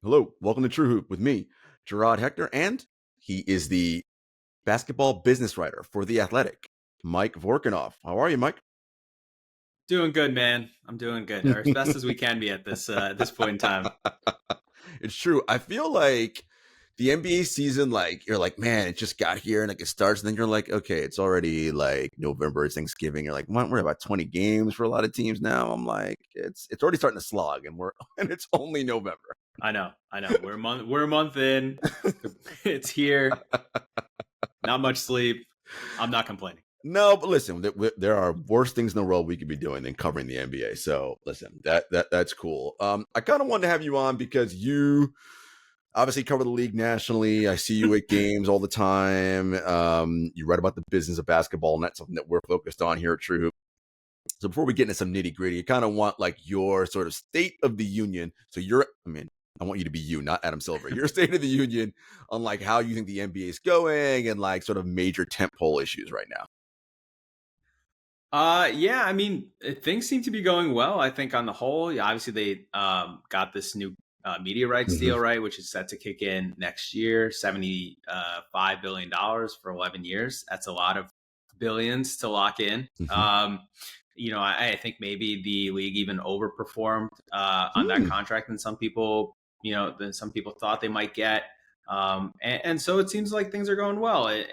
Hello, welcome to True Hoop with me, Jarod Hector, and he is the basketball business writer for The Athletic, Mike Vorkunov. How are you, Mike? Doing good, man. I'm doing good, or as best as we can be at this point in time. It's true. I feel like the NBA season, like you're like, man, it just got here and like it starts, and then you're like, okay, it's already like November, it's Thanksgiving. You're like, what, we're about 20 games for a lot of teams now. I'm like, it's already starting to slog, and and it's only November. I know. We're a month in. It's here. Not much sleep. I'm not complaining. No, but listen, there are worse things in the world we could be doing than covering the NBA. So listen, that's cool. I kind of wanted to have you on because you obviously cover the league nationally. I see you at games all the time. You write about the business of basketball, and that's something that we're focused on here at True Hoop. So before we get into some nitty gritty, you kind of want like your sort of state of the union. So I want you to be you, not Adam Silver. Your state of the union on like how you think the NBA is going and like sort of major tentpole issues right now. Yeah. I mean, things seem to be going well. I think on the whole, yeah, obviously they got this new media rights deal, right, which is set to kick in next year, $75 billion for 11 years. That's a lot of billions to lock in. Mm-hmm. I think maybe the league even overperformed on that Hmm. contract than some people thought they might get. And so it seems like things are going well. And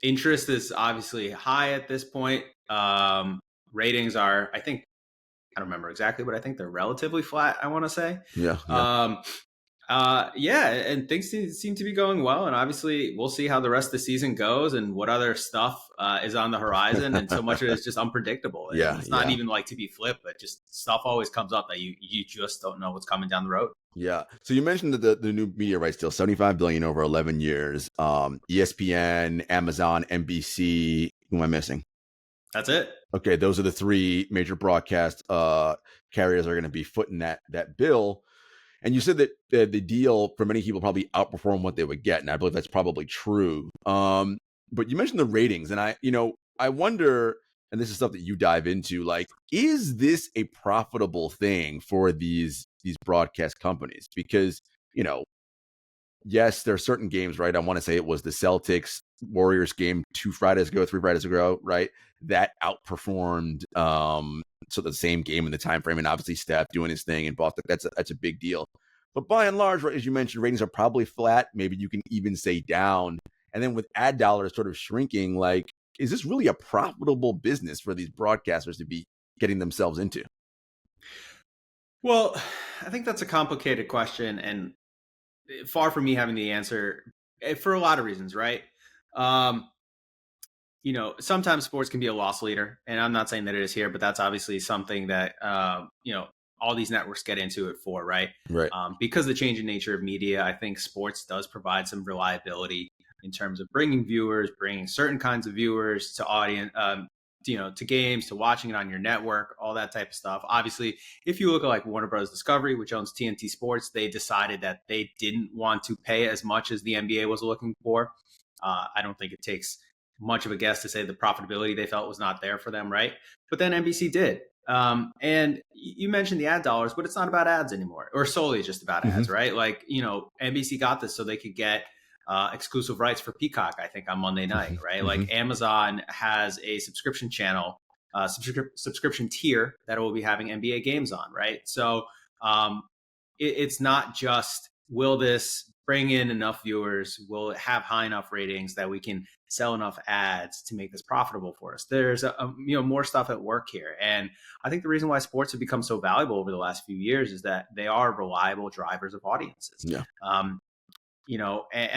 interest is obviously high at this point. Ratings are, I don't remember exactly, but I think they're relatively flat, I want to say. Yeah, yeah. Um, yeah, and things seem to be going well. And obviously, we'll see how the rest of the season goes and what other stuff is on the horizon. And so much of it is just unpredictable. And Yeah, it's not yeah, even like to be flip, but just stuff always comes up that you just don't know what's coming down the road. yeah. So you mentioned that the new media rights deal, 75 billion over 11 years. ESPN, Amazon, NBC. Who am I missing? That's it. Okay, those are the three major broadcast carriers are going to be footing that bill. And you said that the deal for many people probably outperformed what they would get, and I believe that's probably true. But you mentioned the ratings, and I wonder, and this is stuff that you dive into, like, is this a profitable thing for these broadcast companies? Because you know, yes, there are certain games, right? I want to say it was the Celtics Warriors game 3 Fridays ago, right? That outperformed so the same game in the time frame, and obviously Steph doing his thing in Boston. That's a big deal. But by and large, right, as you mentioned, ratings are probably flat. Maybe you can even say down. And then with ad dollars sort of shrinking, like, is this really a profitable business for these broadcasters to be getting themselves into? Well, I think that's a complicated question and far from me having the answer for a lot of reasons, right? Um, sometimes sports can be a loss leader, and I'm not saying that it is here, but that's obviously something that all these networks get into it for, right? Right. Because of the changing nature of media, I think sports does provide some reliability in terms of bringing viewers, bringing certain kinds of viewers to audience, to games, to watching it on your network, all that type of stuff. Obviously, if you look at like Warner Bros. Discovery, which owns TNT Sports, they decided that they didn't want to pay as much as the NBA was looking for. I don't think it takes much of a guess to say the profitability they felt was not there for them, right? But then NBC did. And you mentioned the ad dollars, but it's not about ads anymore, or solely just about Mm-hmm. ads, right? Like, NBC got this so they could get exclusive rights for Peacock, I think, on Monday night, right? Mm-hmm. Like Amazon has a subscription channel, subscription tier that will be having NBA games on, right? So it's not just will this bring in enough viewers, will it have high enough ratings that we can sell enough ads to make this profitable for us. There's more stuff at work here, and I think the reason why sports have become so valuable over the last few years is that they are reliable drivers of audiences. Yeah. And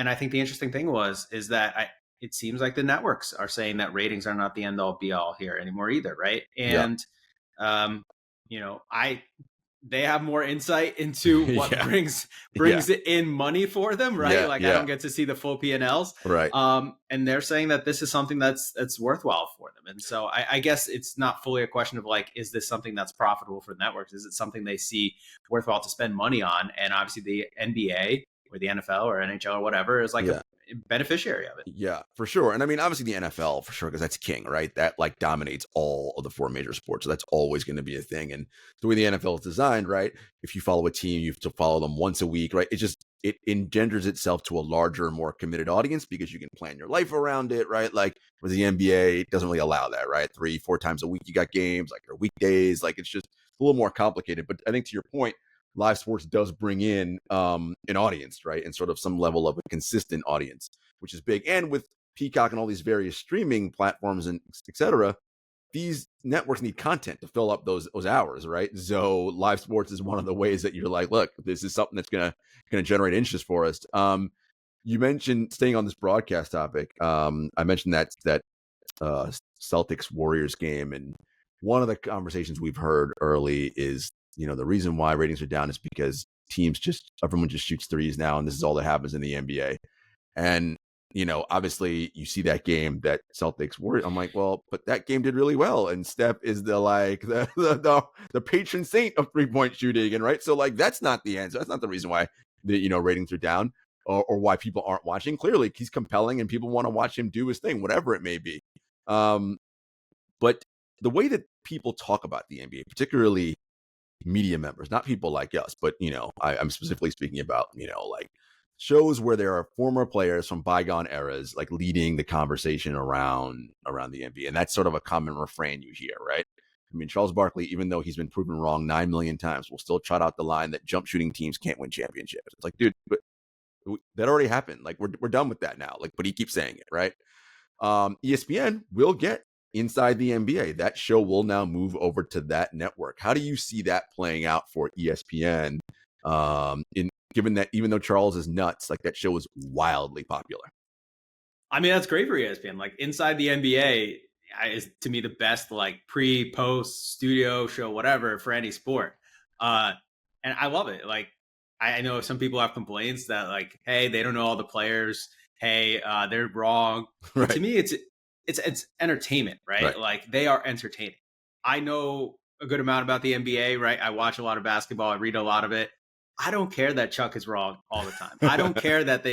I think the interesting thing is that it seems like the networks are saying that ratings are not the end all be all here anymore either, right? Yeah. And I they have more insight into what Yeah. brings it in money for them, right? Yeah. Like I Yeah. don't get to see the full P&Ls. Right. And they're saying that this is something that's worthwhile for them. And so I guess it's not fully a question of like, is this something that's profitable for the networks? Is it something they see worthwhile to spend money on? And obviously the NBA or the NFL or NHL or whatever is like Yeah. beneficiary of it. Yeah, for sure. And I mean, obviously the NFL for sure, because that's king, right? That like dominates all of the four major sports. So that's always going to be a thing. And the way the NFL is designed, right? If you follow a team, you have to follow them once a week, right? It engenders itself to a larger, more committed audience because you can plan your life around it, right? Like with the NBA, it doesn't really allow that, right? 3-4 times a week, you got games, like, or weekdays. Like, it's just a little more complicated. But I think to your point, live sports does bring in an audience, right? And sort of some level of a consistent audience, which is big. And with Peacock and all these various streaming platforms and et cetera, these networks need content to fill up those hours, right? So live sports is one of the ways that you're like, look, this is something that's gonna generate interest for us. You mentioned, staying on this broadcast topic, I mentioned that Celtics Warriors game, and one of the conversations we've heard early is, the reason why ratings are down is because everyone just shoots threes now, and this is all that happens in the NBA. And obviously you see that game that Celtics were. I'm like, well, but that game did really well, and Steph is the patron saint of 3-point shooting, and right. So like that's not the answer. That's not the reason why the ratings are down, or why people aren't watching. Clearly, he's compelling, and people want to watch him do his thing, whatever it may be. But the way that people talk about the NBA, particularly media members, not people like us, but I'm specifically speaking about like shows where there are former players from bygone eras like leading the conversation around the NBA, and that's sort of a common refrain you hear, right? I mean, Charles Barkley, even though he's been proven wrong 9 million times, will still trot out the line that jump shooting teams can't win championships. It's like, dude, but that already happened. Like we're done with that now. Like, but he keeps saying it, right? ESPN will get Inside the NBA. That show will now move over to that network. How do you see that playing out for ESPN? Given that even though Charles is nuts, like that show is wildly popular. I mean, that's great for ESPN. Like Inside the NBA is to me the best like pre-post studio show, whatever, for any sport. And I love it. Like I know some people have complaints that like, hey, they don't know all the players. Hey, they're wrong. But Right. to me, it's entertainment, right? Like they are entertaining. I know a good amount about the NBA, right? I watch a lot of basketball. I read a lot of it. I don't care that Chuck is wrong all the time. I don't care that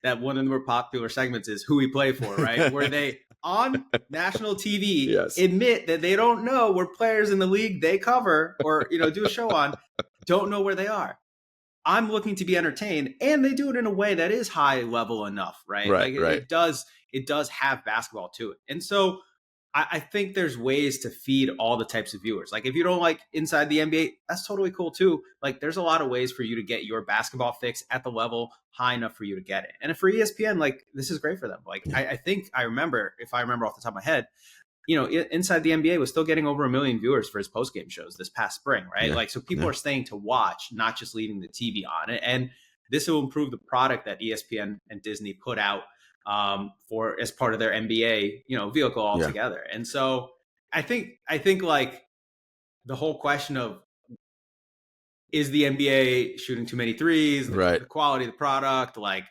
that one of the more popular segments is who we play for, right? Where they on national TV Yes. admit that they don't know where players in the league they cover or do a show on don't know where they are. I'm looking to be entertained, and they do it in a way that is high level enough, right? Right, like right. it does have basketball to it. And so I think there's ways to feed all the types of viewers. Like if you don't like Inside the NBA, that's totally cool too. Like there's a lot of ways for you to get your basketball fix at the level high enough for you to get it. And for ESPN, like this is great for them. Like Yeah. I think I remember, if I remember off the top of my head, Inside the NBA was still getting over 1 million viewers for his post-game shows this past spring, right? Yeah. Like, so people are staying to watch, not just leaving the TV on it. And this will improve the product that ESPN and Disney put out for as part of their NBA, vehicle altogether. Yeah. And so I think like the whole question of, is the NBA shooting too many threes? The quality of the product, like,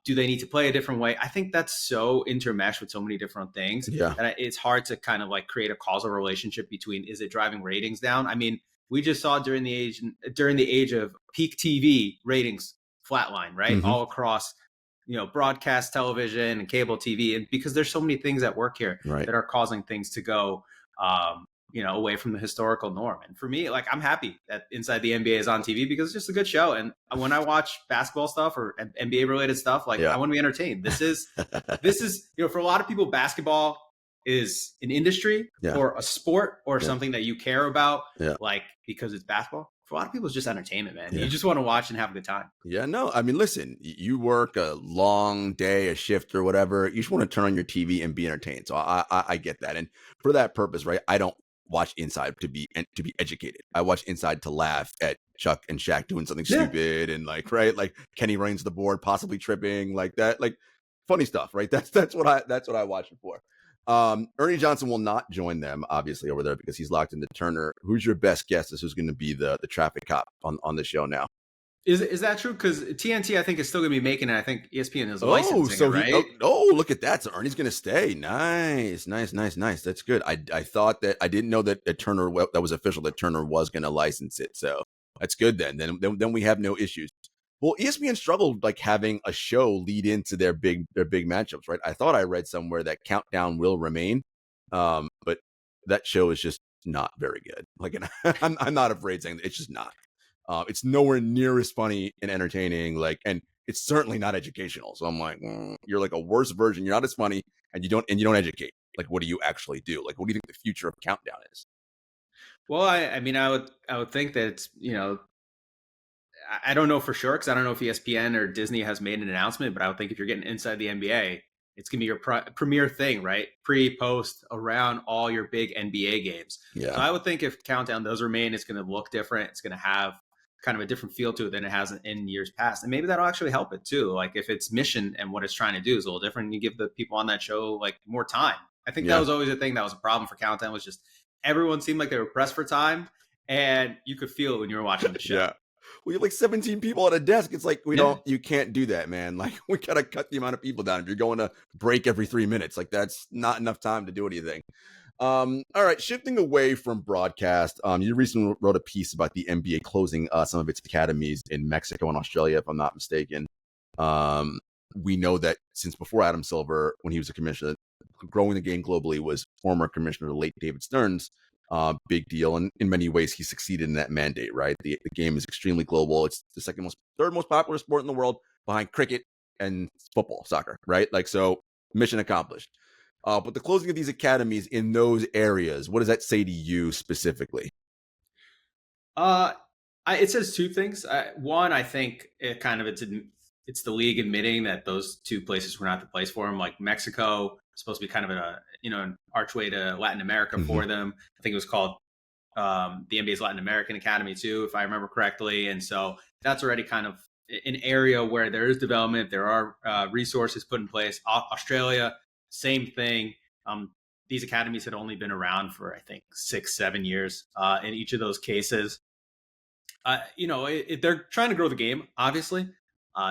do they need to play a different way? I think that's so intermeshed with so many different things that it's hard to kind of like create a causal relationship between, is it driving ratings down? I mean, we just saw during the age of peak TV ratings flatline, right? Mm-hmm. All across, broadcast television and cable TV. And because there's so many things at work here that are causing things to go, away from the historical norm. And for me, like, I'm happy that Inside the NBA is on TV because it's just a good show. And when I watch basketball stuff or NBA related stuff, like I want to be entertained. This is, for a lot of people, basketball is an industry or a sport or something that you care about, like, because it's basketball. For a lot of people, it's just entertainment, man. You just want to watch and have a good time. Yeah, no, I mean, listen, you work a long day, a shift or whatever. You just want to turn on your TV and be entertained. So I get that. And for that purpose, right, I don't watch Inside to be educated. I watch Inside to laugh at Chuck and Shaq doing something stupid and like Kenny running to the board, possibly tripping, like that, like funny stuff, right? That's what I watch it for. Ernie Johnson will not join them, obviously, over there because he's locked into Turner. Who's your best guess as who's going to be the traffic cop on the show now? Is that true? Because TNT, I think, is still going to be making it. I think ESPN is licensing it, right? Look at that. So Ernie's going to stay. Nice. That's good. I thought that, I didn't know that Turner, that was official, that Turner was going to license it. So that's good then. Then we have no issues. Well, ESPN struggled like having a show lead into their big matchups, right? I thought I read somewhere that Countdown will remain, but that show is just not very good. Like, I'm not afraid saying that it's just not. It's nowhere near as funny and entertaining, like, and it's certainly not educational. So I'm like, you're like a worse version. You're not as funny, and you don't educate. Like, what do you actually do? Like, what do you think the future of Countdown is? Well, I mean, I would think that it's, you know, I don't know for sure because I don't know if ESPN or Disney has made an announcement, but I would think if you're getting inside the NBA, it's gonna be your premier thing, right? Pre, post, around all your big NBA games. So Yeah, I would think if Countdown does remain, it's gonna look different. It's gonna have kind of a different feel to it than it has in years past, and maybe that'll actually help it too. Like if its mission and what it's trying to do is a little different, you give the people on that show like more time. I think that yeah, was always a thing that was a problem for Countdown was just everyone seemed like they were pressed for time, and you could feel it when you were watching the show. yeah. We have like 17 people at a desk. It's like Yeah. you can't do that, man. Like we gotta cut the amount of people down. If you're going to break every 3 minutes, like that's not enough time to do anything. All right, shifting away from broadcast. You recently wrote a piece about the NBA closing some of its academies in Mexico and Australia, if I'm not mistaken. We know that since before Adam Silver, when he was a commissioner, growing the game globally was former commissioner, the late David Stern's big deal. And in many ways, he succeeded in that mandate, right? The game is extremely global. It's the third most popular sport in the world behind cricket and football, soccer, right? Like, so mission accomplished. But the closing of these academies in those areas, what does that say to you specifically? Uh, it says two things. One, I think it's the league admitting that those two places were not the place for them. Like Mexico is supposed to be kind of an archway to Latin America Mm-hmm. for them. I think it was called the NBA's Latin American Academy too, if I remember correctly. And so that's already kind of an area where there is development. There are resources put in place. Australia, same thing. These academies had only been around for I think 6-7 years in each of those cases. They're trying to grow the game, obviously.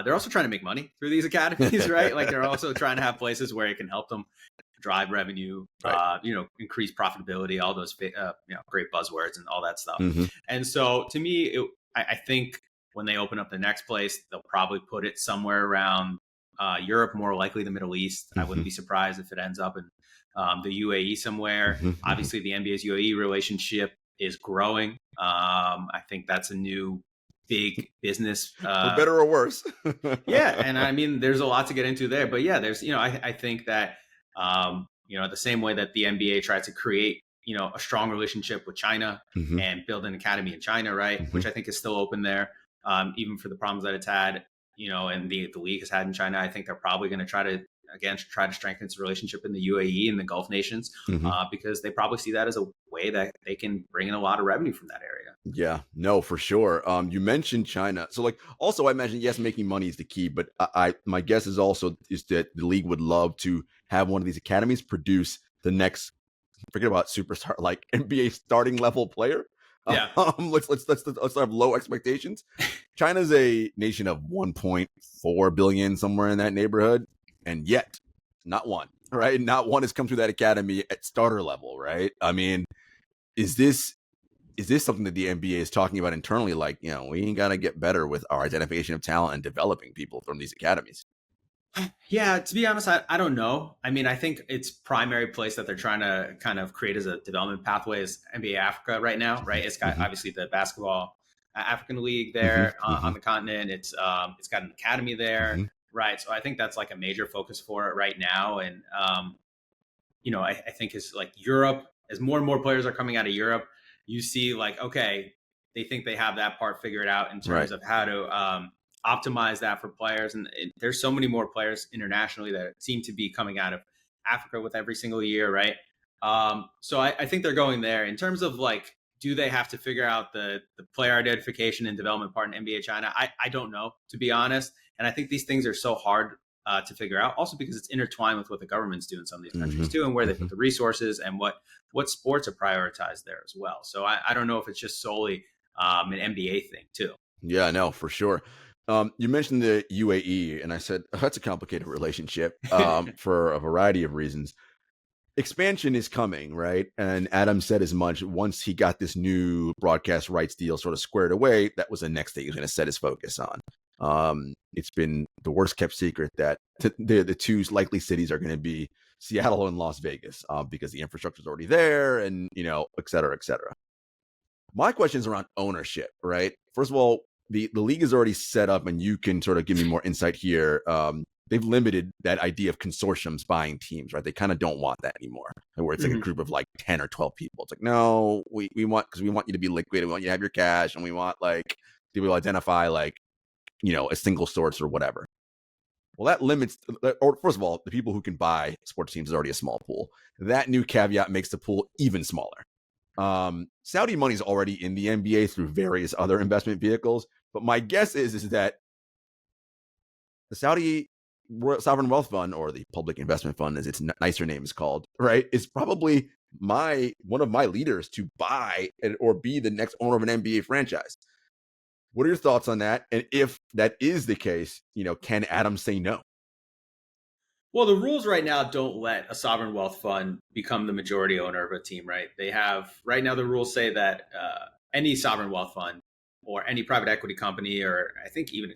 They're also trying to make money through these academies, right? Like they're also trying to have places where it can help them drive revenue, Right. increase profitability, all those, great buzzwords and all that stuff. Mm-hmm. And so to me, I think when they open up the next place, they'll probably put it somewhere around Europe, more likely the Middle East. Mm-hmm. I wouldn't be surprised if it ends up in the UAE somewhere. Mm-hmm. Obviously, the NBA's UAE relationship is growing. I think that's a new big business. For better or worse. Yeah, and I mean, there's a lot to get into there, but yeah, there's I think that the same way that the NBA tried to create a strong relationship with China Mm-hmm. and build an academy in China, right, Mm-hmm. which I think is still open there, even for the problems that it's had, and the league has had in China. I think they're probably going to try to strengthen its relationship in the UAE and the Gulf nations Mm-hmm. because they probably see that as a way that they can bring in a lot of revenue from that area. Yeah, no, for sure. You mentioned China, so like, also I imagine yes, making money is the key, but my guess is also is that the league would love to have one of these academies produce the next, forget about superstar, like NBA starting level player. Yeah. Let's have low expectations. China's a nation of 1.4 billion, somewhere in that neighborhood, and yet not one, right? Not one has come through that academy at starter level, right? I mean, is this something that the NBA is talking about internally? Like, we got to get better with our identification of talent and developing people from these academies. Yeah, to be honest, I don't know. I mean, I think its primary place that they're trying to kind of create as a development pathway is NBA Africa right now, right? It's got obviously the basketball African League there on the continent. It's got an academy there, right? So I think that's like a major focus for it right now. And I think it's like Europe, as more and more players are coming out of Europe, you see like, okay, they think they have that part figured out in terms of how to optimize that for players. And there's so many more players internationally that seem to be coming out of Africa with every single year, right? So I think they're going there. In terms of like, do they have to figure out the player identification and development part in NBA China? I don't know, to be honest. And I think these things are so hard to figure out, also because it's intertwined with what the governments do in some of these countries too, and where they put the resources and what sports are prioritized there as well. So I don't know if it's just solely an NBA thing too. Yeah, no, for sure. You mentioned the UAE, and I said that's a complicated relationship for a variety of reasons. Expansion is coming, right? And Adam said as much. Once he got this new broadcast rights deal sort of squared away, that was the next thing he was going to set his focus on. It's been the worst kept secret that the two likely cities are going to be Seattle and Las Vegas, because the infrastructure is already there, and et cetera, et cetera. My question is around ownership, right? First of all, the league is already set up, and you can sort of give me more insight here. They've limited that idea of consortiums buying teams, right? They kind of don't want that anymore, where it's like a group of like 10 or 12 people. It's like, no, we want, because we want you to be liquid, we want you to have your cash, and we want like to be able to identify like a single source or whatever. Well, that limits, or first of all, the people who can buy sports teams is already a small pool. That new caveat makes the pool even smaller. Saudi money is already in the NBA through various other investment vehicles, but my guess is that the Saudi Sovereign Wealth Fund, or the Public Investment Fund, as its nicer name is called, right, is probably one of my leaders to buy or be the next owner of an NBA franchise. What are your thoughts on that? And if that is the case, can Adam say no? Well, the rules right now don't let a sovereign wealth fund become the majority owner of a team, right? They have, right now, the rules say that any sovereign wealth fund or any private equity company, or I think even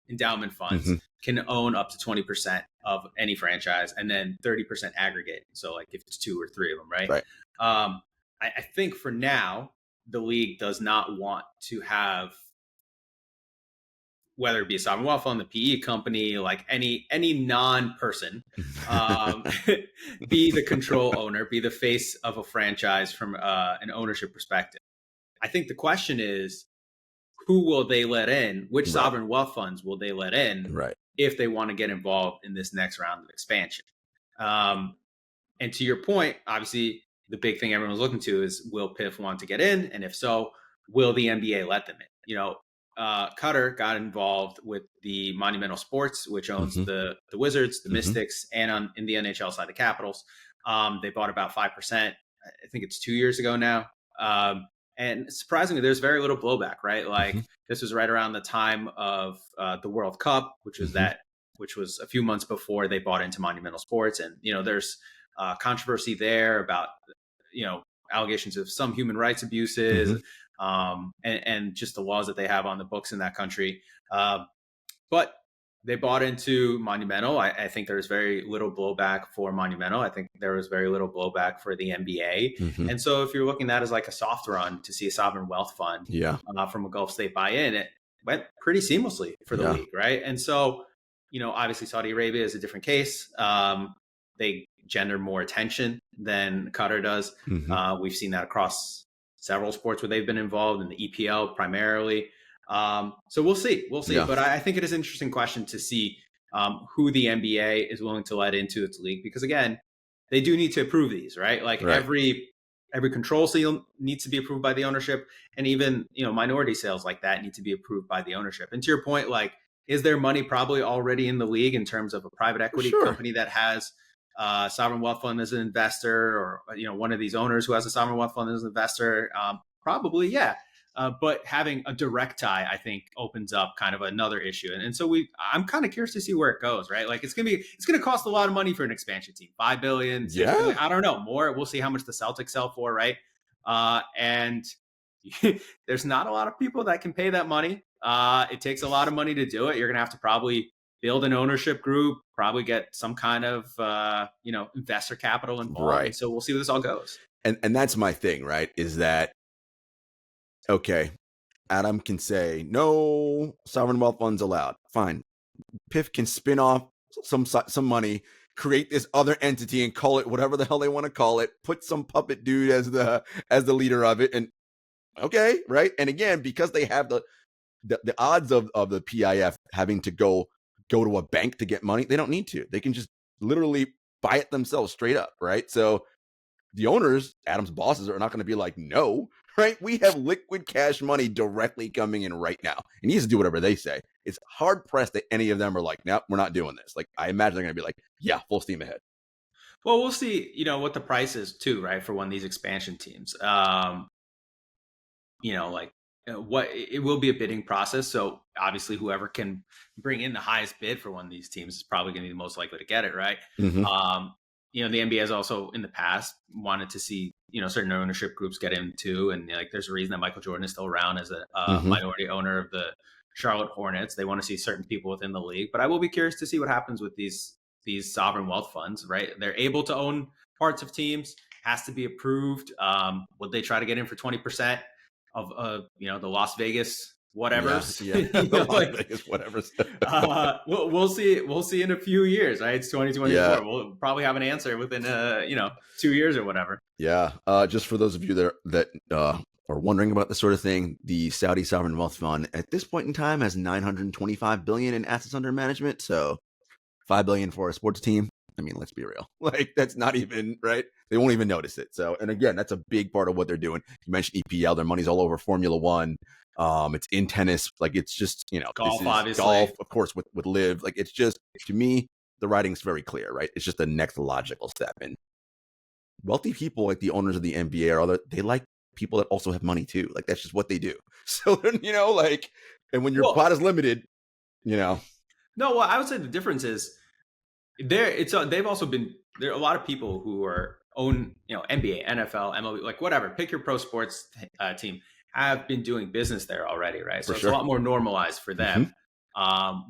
endowment funds can own up to 20% of any franchise, and then 30% aggregate. So like if it's two or three of them, right? Right. I think for now, the league does not want to have, whether it be a sovereign wealth fund, the PE company, like any non-person, be the control owner, be the face of a franchise from an ownership perspective. I think the question is, who will they let in? Which sovereign wealth funds will they let in if they want to get involved in this next round of expansion? And to your point, obviously, the big thing everyone's looking to is, will PIF want to get in? And if so, will the NBA let them in? Qatar got involved with the Monumental Sports, which owns the Wizards, the Mystics, and in the NHL side, the Capitals. They bought about 5%. I think it's 2 years ago now. And surprisingly, there's very little blowback, right? Like this was right around the time of the World Cup, which was a few months before they bought into Monumental Sports. And, there's controversy there about, allegations of some human rights abuses, and just the laws that they have on the books in that country. But they bought into Monumental. I think there's very little blowback for Monumental. I think there was very little blowback for the NBA. And so if you're looking at that as like a soft run to see a sovereign wealth fund from a Gulf state buy in, it went pretty seamlessly for the league, right? And so, obviously Saudi Arabia is a different case. They gender more attention than Qatar does. We've seen that across several sports where they've been involved, in the EPL primarily. So we'll see. Yeah. But I think it is an interesting question to see who the NBA is willing to let into its league, because again, they do need to approve these, right? Like every control seal needs to be approved by the ownership, and even minority sales like that need to be approved by the ownership. And to your point, like, is there money probably already in the league in terms of a private equity company that has sovereign wealth fund as an investor, or one of these owners who has a sovereign wealth fund as an investor? Probably, yeah. But having a direct tie, I think, opens up kind of another issue. And so I'm kind of curious to see where it goes, right? Like it's going to cost a lot of money for an expansion team, $5 billion, $6 billion, I don't know, more. We'll see how much the Celtics sell for, right? And there's not a lot of people that can pay that money. It takes a lot of money to do it. You're going to have to probably build an ownership group, probably get some kind of, investor capital involved. Right. And so we'll see where this all goes. And that's my thing, right? Is that, okay, Adam can say, no sovereign wealth funds allowed. Fine. PIF can spin off some money, create this other entity and call it whatever the hell they want to call it, put some puppet dude as the leader of it. And okay, right? And again, because they have the odds of the PIF having to go to a bank to get money, they don't need to. They can just literally buy it themselves straight up, right? So the owners, Adam's bosses, are not going to be like, no, right? We have liquid cash money directly coming in right now. And he has to do whatever they say. It's hard pressed that any of them are like, nope, we're not doing this. Like, I imagine they're going to be like, yeah, full steam ahead. Well, we'll see, what the price is too, right? For one of these expansion teams. What it will be a bidding process. So obviously whoever can bring in the highest bid for one of these teams is probably going to be the most likely to get it, right? The NBA has also in the past wanted to see, certain ownership groups get in too. And like, there's a reason that Michael Jordan is still around as a minority owner of the Charlotte Hornets. They want to see certain people within the league. But I will be curious to see what happens with these sovereign wealth funds. Right, they're able to own parts of teams. Has to be approved. Would they try to get in for 20% of the Las Vegas Yeah, whatever's? yeah. The Las Vegas whatever. We'll see. We'll see in a few years. Right, it's 2024. Yeah. We'll probably have an answer within 2 years or whatever. Yeah. Just for those of you that are wondering about this sort of thing, the Saudi Sovereign Wealth Fund at this point in time has 925 billion in assets under management. So 5 billion for a sports team. I mean, let's be real. Like, that's not even right. They won't even notice it. So, and again, that's a big part of what they're doing. You mentioned EPL, their money's all over Formula One. It's in tennis. Like, it's just, Golf, this is obviously. golf, of course, with Live. Like, it's just, to me, the writing's very clear, right? It's just the next logical step. And wealthy people, like the owners of the NBA, they like people that also have money too. Like, that's just what they do. So, and when your pot is limited, No, well, I would say the difference is they've also been there are a lot of people who own NBA, NFL, MLB, like whatever, pick your pro sports team, have been doing business there already, right? So it's a lot more normalized for them.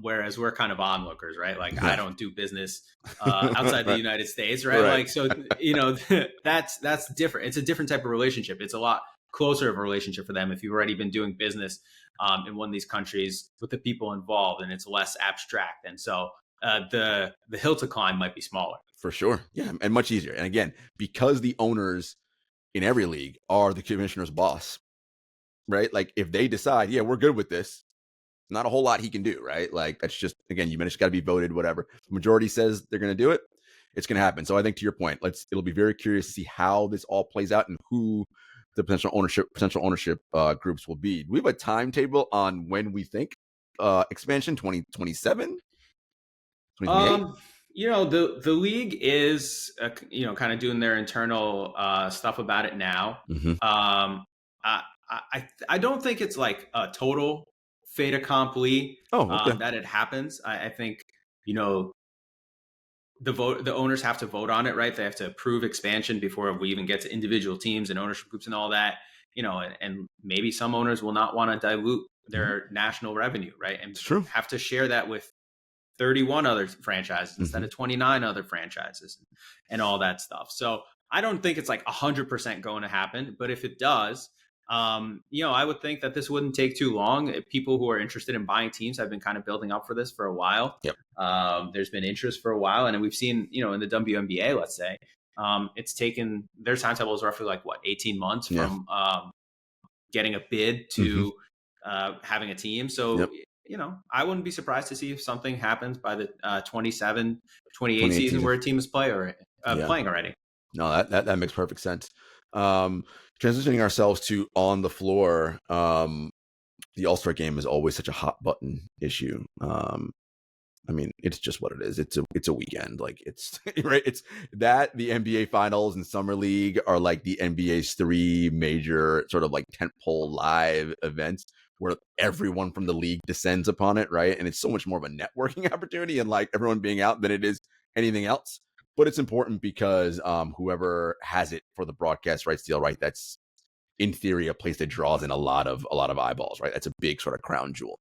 Whereas we're kind of onlookers, right? Like, I don't do business outside the United States, right? Like, so that's different. It's a different type of relationship. It's a lot closer of a relationship for them if you've already been doing business in one of these countries with the people involved, and it's less abstract. And so the hill to climb might be smaller. For sure. Yeah, and much easier. And again, because the owners in every league are the commissioner's boss, right? Like, if they decide, yeah, we're good with this, not a whole lot he can do, right? Like, that's just, again, you just got to be voted, whatever. The majority says they're going to do it, it's going to happen. So I think, to your point, it'll be very curious to see how this all plays out and who the potential ownership groups will be. We have a timetable on when we think expansion, 2027, 2028. The league is kind of doing their internal stuff about it now. I don't think it's like a total fait accompli that it happens. I think the owners have to vote on it, right? They have to approve expansion before we even get to individual teams and ownership groups and all that. And maybe some owners will not want to dilute their national revenue, right? And have to share that with 31 other franchises instead of 29 other franchises and all that stuff. So I don't think it's like 100% going to happen, but if it does, I would think that this wouldn't take too long. People who are interested in buying teams have been kind of building up for this for a while. Yep. There's been interest for a while, and we've seen, in the WNBA, let's say, it's taken their timetable is roughly 18 months from getting a bid to having a team. So I wouldn't be surprised to see if something happens by the 27-28 season where a team is playing already. No, that makes perfect sense. Transitioning ourselves to on the floor, the All-Star game is always such a hot button issue. I mean, it's just what it is. It's a weekend. Like, it's right. It's that the NBA Finals and Summer League are like the NBA's three major sort of like tentpole live events where everyone from the league descends upon it, right? And it's so much more of a networking opportunity and like everyone being out than it is anything else. But it's important because whoever has it for the broadcast rights deal, right? That's in theory a place that draws in a lot of eyeballs, right? That's a big sort of crown jewel.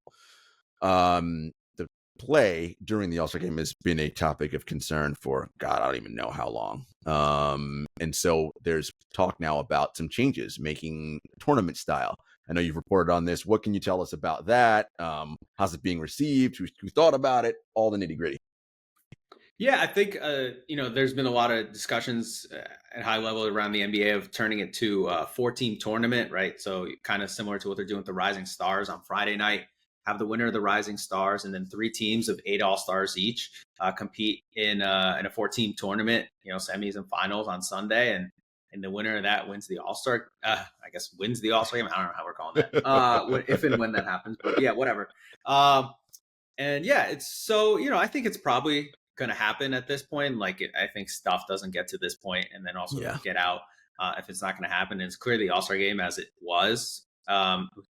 The play during the All-Star game has been a topic of concern for God, I don't even know how long. And so there's talk now about some changes, making tournament style. I know you've reported on this. What can you tell us about that? How's it being received? Who thought about it? All the nitty gritty. Yeah, I think, there's been a lot of discussions at high level around the NBA of turning it to a 4-team tournament, right? So kind of similar to what they're doing with the Rising Stars on Friday night, have the winner of the Rising Stars and then 3 teams of 8 All-Stars each compete in a 4-team tournament, semis and finals on Sunday. And the winner of that wins the All-Star, wins the All-Star game. I don't know how we're calling that, if and when that happens, but yeah, whatever. And yeah, it's so, I think it's probably going to happen at this point. Like, I think stuff doesn't get to this point and then also get out if it's not going to happen. And it's clear the All-Star game as it was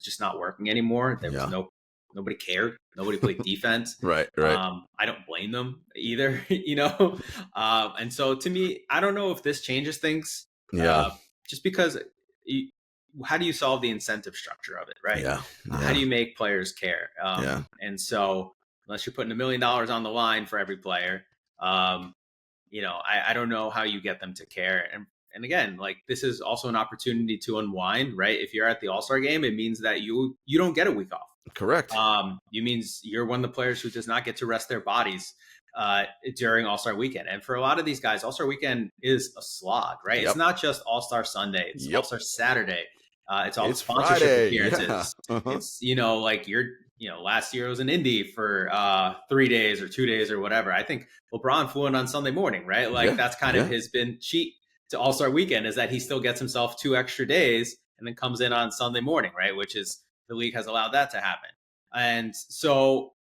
just not working anymore. There was nobody cared. Nobody played defense. Right. I don't blame them either, and so to me, I don't know if this changes things. Just because how do you solve the incentive structure of it, right? Yeah. How do Yeah. you make players care? Yeah. And so unless you're putting $1 million on the line for every player, um, I don't know how you get them to care. And again, like, this is also an opportunity to unwind, right? If you're at the All-Star game, it means that you don't get a week off. Correct. You means you're one of the players who does not get to rest their bodies during All-Star weekend. And for a lot of these guys, All-Star weekend is a slog, right? It's Yep. not just All-Star Sunday, it's Yep. All-Star Saturday. It's all the It's sponsorship Friday. Yeah. appearances. It's, like last year it was in Indy for 3 days or 2 days or whatever. I think LeBron flew in on Sunday morning, right? Like, Yeah. that's kind of his been cheat to All-Star weekend, is that he still gets himself 2 extra days and then comes in on Sunday morning, right? Which is, the league has allowed that to happen. And so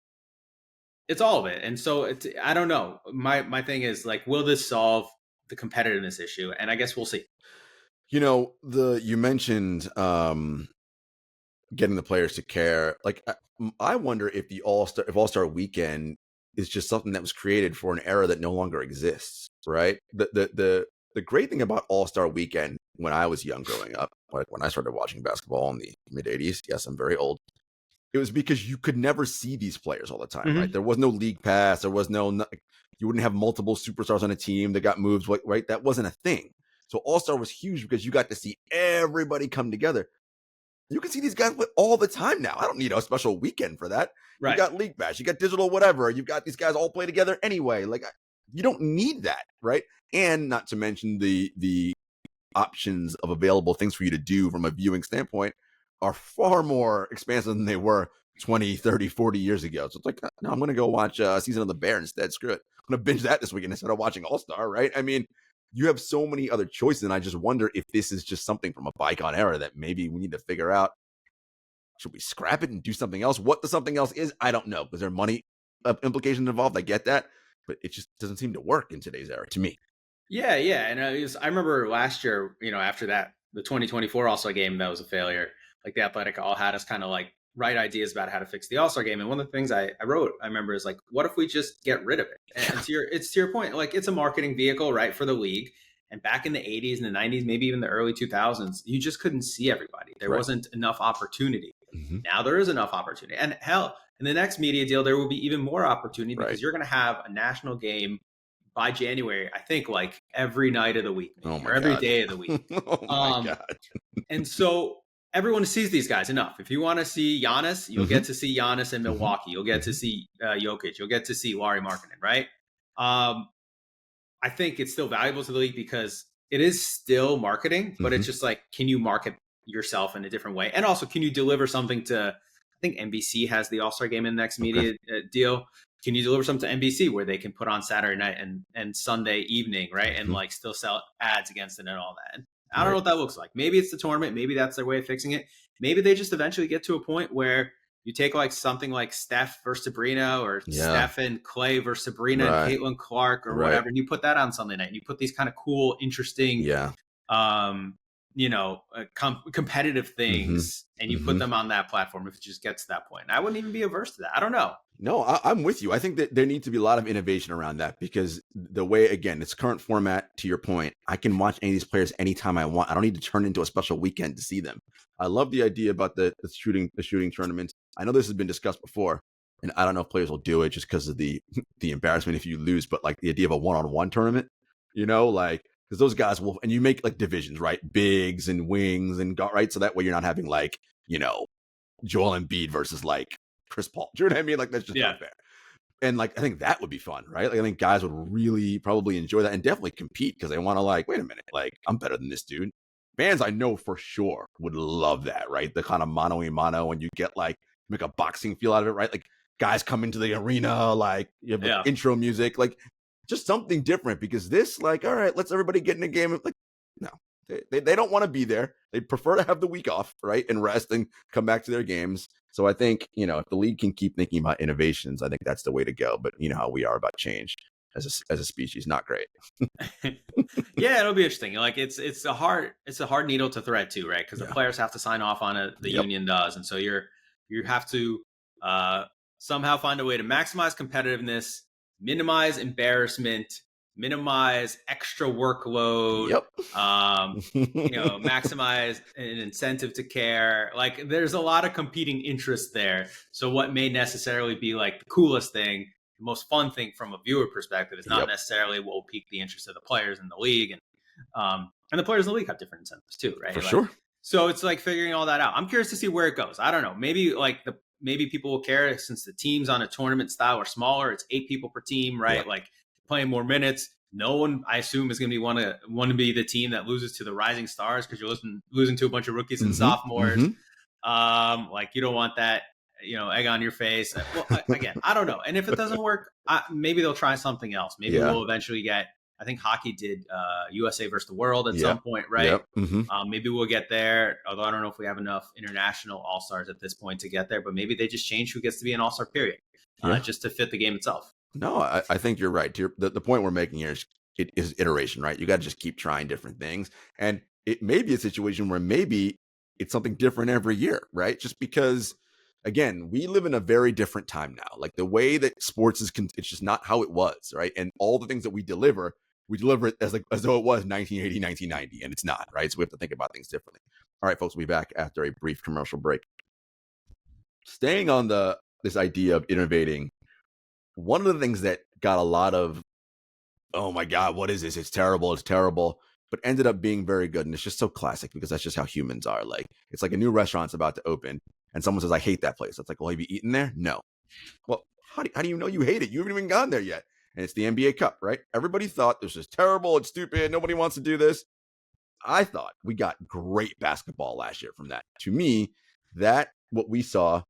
it's all of it. And so I don't know. My thing is, like, will this solve the competitiveness issue? And I guess we'll see. You mentioned getting the players to care. Like, I wonder if if All-Star weekend is just something that was created for an era that no longer exists, right? The great thing about All-Star weekend when I was young growing up, like when I started watching basketball in the mid 80s, yes, I'm very old. It was because you could never see these players all the time, right? There was no league pass. There was you wouldn't have multiple superstars on a team that got moves, right? That wasn't a thing. So All-Star was huge because you got to see everybody come together. You can see these guys all the time now. I don't need a special weekend for that. Right. You got league pass, you got digital whatever. You've got these guys all play together anyway. Like, you don't need that, right? And not to mention the options of available things for you to do from a viewing standpoint are far more expansive than they were 20, 30, 40 years ago. So it's like, no, I'm going to go watch a season of The Bear instead. Screw it. I'm going to binge that this weekend instead of watching All-Star, right? I mean, you have so many other choices, and I just wonder if this is just something from a bygone era that maybe we need to figure out. Should we scrap it and do something else? What the something else is, I don't know. Because there are money implications involved. I get that. But it just doesn't seem to work in today's era to me. Yeah. And I remember last year, after that, the 2024 All-Star game, that was a failure. Like, the Athletic all had us kind of like write ideas about how to fix the All-Star game. And one of the things I wrote, I remember, is like, what if we just get rid of it? And it's to your point, like, it's a marketing vehicle, right, for the league. And back in the 80s and the 90s, maybe even the early 2000s, you just couldn't see everybody. There wasn't enough opportunity. Now there is enough opportunity. And hell, in the next media deal, there will be even more opportunity, because you're going to have a national game by January, I think, like every night of the week, or every day of the week. Oh my God. And so everyone sees these guys enough. If you want to see Giannis, you'll get to see Giannis in Milwaukee. You'll get to see Jokic. You'll get to see Lauri Markkanen, right? I think it's still valuable to the league because it is still marketing, but it's just like, can you market yourself in a different way? And also, can you deliver something to, I think NBC has the All-Star game in the next media deal. Can you deliver something to NBC where they can put on Saturday night and Sunday evening, right? And like still sell ads against it and all that. And I don't know what that looks like. Maybe it's the tournament. Maybe that's their way of fixing it. Maybe they just eventually get to a point where you take like something like Steph versus Sabrina, or Steph and Clay versus Sabrina and Caitlin Clark, or whatever, and you put that on Sunday night. And you put these kind of cool, interesting, competitive things, and you put them on that platform if it just gets to that point. And I wouldn't even be averse to that. I don't know. No, I'm with you. I think that there needs to be a lot of innovation around that, because the way, again, its current format, to your point, I can watch any of these players anytime I want. I don't need to turn into a special weekend to see them. I love the idea about the shooting tournament. I know this has been discussed before, and I don't know if players will do it just because of the embarrassment if you lose, but like the idea of a one-on-one tournament, like, because those guys will, and you make like divisions, right? Bigs and wings and right? So that way you're not having like, Joel Embiid versus like Chris Paul. Do you know what I mean? Like, that's just not fair. And like, I think that would be fun, right? Like, I think guys would really probably enjoy that and definitely compete, because they want to, like, wait a minute, like, I'm better than this dude. Fans, I know for sure, would love that, right? The kind of mano-a-mano, and you get like, make a boxing feel out of it, right? Like, guys come into the arena, like, you have intro music, like, just something different, because this, like, all right, let's everybody get in a game. Like, no, they don't want to be there. They prefer to have the week off, right? And rest and come back to their games. So I think, if the league can keep thinking about innovations, I think that's the way to go. But you know how we are about change as a species, not great. Yeah, it'll be interesting. Like, it's a hard needle to thread too, right? Because the players have to sign off on it, the union does, and so you have to somehow find a way to maximize competitiveness, minimize embarrassment, minimize extra workload, Yep. maximize an incentive to care. Like there's a lot of competing interests there. So what may necessarily be like the coolest thing, the most fun thing from a viewer perspective is not Yep. necessarily what will pique the interest of the players in the league. And the players in the league have different incentives too, right? For Like, sure. so it's like figuring all that out. I'm curious to see where it goes. I don't know. Maybe people will care since the teams on a tournament style are smaller. It's 8 people per team, right? Yeah. Like playing more minutes. No one, I assume, is going to be want to be the team that loses to the rising stars because you're losing to a bunch of rookies and sophomores. Like you don't want that, egg on your face. Well, again, I don't know. And if it doesn't work, maybe they'll try something else. Maybe we'll eventually get. I think hockey did USA versus the world at some point, right? Yep. Maybe we'll get there. Although I don't know if we have enough international all-stars at this point to get there. But maybe they just change who gets to be an all-star period, just to fit the game itself. No, I think you're right. The point we're making here is iteration, right? You got to just keep trying different things. And it may be a situation where maybe it's something different every year, right? Just because, again, we live in a very different time now. Like the way that sports it's just not how it was, right? And all the things that we deliver it as though it was 1980, 1990, and it's not, right? So we have to think about things differently. All right, folks, we'll be back after a brief commercial break. Staying on this idea of innovating, one of the things that got a lot of, oh my God, what is this? It's terrible, but ended up being very good. And it's just so classic because that's just how humans are. Like, it's like a new restaurant's about to open and someone says, I hate that place. It's like, well, have you eaten there? No. Well, how do you know you hate it? You haven't even gone there yet. And it's the NBA Cup, right? Everybody thought this is terrible. It's stupid. Nobody wants to do this. I thought we got great basketball last year from that. To me, what we saw,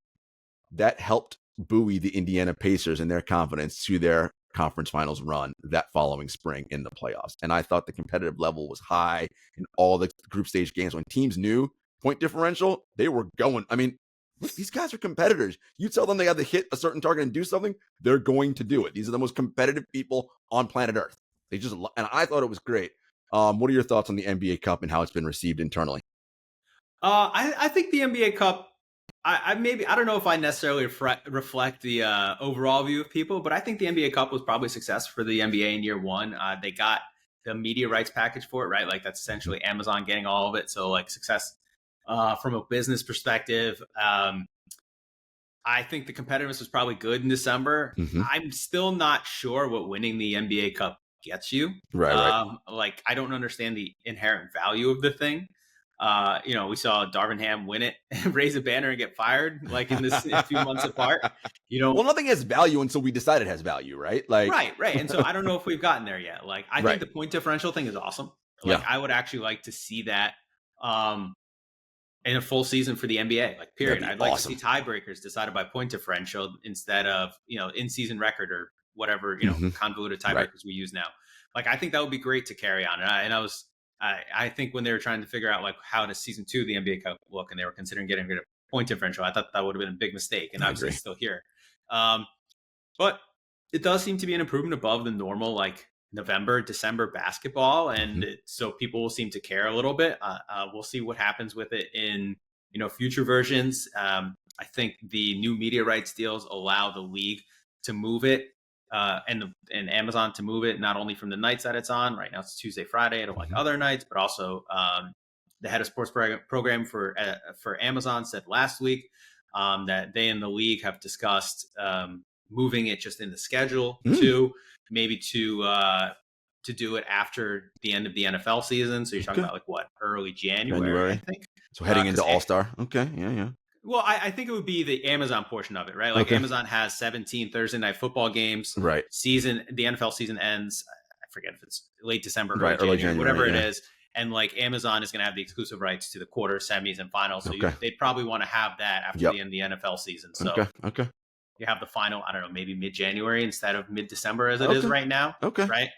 that helped buoy the Indiana Pacers and their confidence to their conference finals run that following spring in the playoffs. And I thought the competitive level was high in all the group stage games. When teams knew point differential, they were going. I mean, these guys are competitors. You tell them they have to hit a certain target and do something, they're going to do it. These are the most competitive people on planet Earth. And I thought it was great. What are your thoughts on the NBA Cup and how it's been received internally? I think the NBA Cup, I don't know if I necessarily reflect the overall view of people, but I think the NBA Cup was probably a success for the NBA in year one. They got the media rights package for it, right? Like that's essentially Amazon getting all of it. So like success from a business perspective. I think the competitiveness was probably good in December. I'm still not sure what winning the NBA Cup gets you. Right. Like I don't understand the inherent value of the thing. We saw Darvin Ham win it, raise a banner and get fired like in this a few months apart. Well, nothing has value until we decide it has value, right? Like right. And so I don't know if we've gotten there yet. Like I think the point differential thing is awesome. Like I would actually like to see that in a full season for the NBA, like period. I'd like to see tiebreakers decided by point differential instead of, in season record or whatever, convoluted tiebreakers we use now. Like, I think that would be great to carry on. And I think when they were trying to figure out like how does season 2 of the NBA Cup look and they were considering getting rid of point differential, I thought that would have been a big mistake. And obviously it's still here. But it does seem to be an improvement above the normal, like November, December basketball. And so people will seem to care a little bit. We'll see what happens with it in, future versions. I think the new media rights deals allow the league to move it and Amazon to move it, not only from the nights that it's on. Right now it's Tuesday, Friday. I don't like other nights, but also the head of sports program for Amazon said last week that they and the league have discussed moving it just in the schedule to maybe to do it after the end of the NFL season. So you're talking about like what, early January, I think. So heading into All-Star. Okay. Yeah. Well, I think it would be the Amazon portion of it, right? Like Amazon has 17 Thursday night football games. Right. The NFL season ends, I forget if it's late December, early January, whatever it is. And like Amazon is going to have the exclusive rights to the quarter, semis, and finals. So they'd probably want to have that after the end of the NFL season. So you have the final, I don't know, maybe mid-January instead of mid-December as it is right now. Right.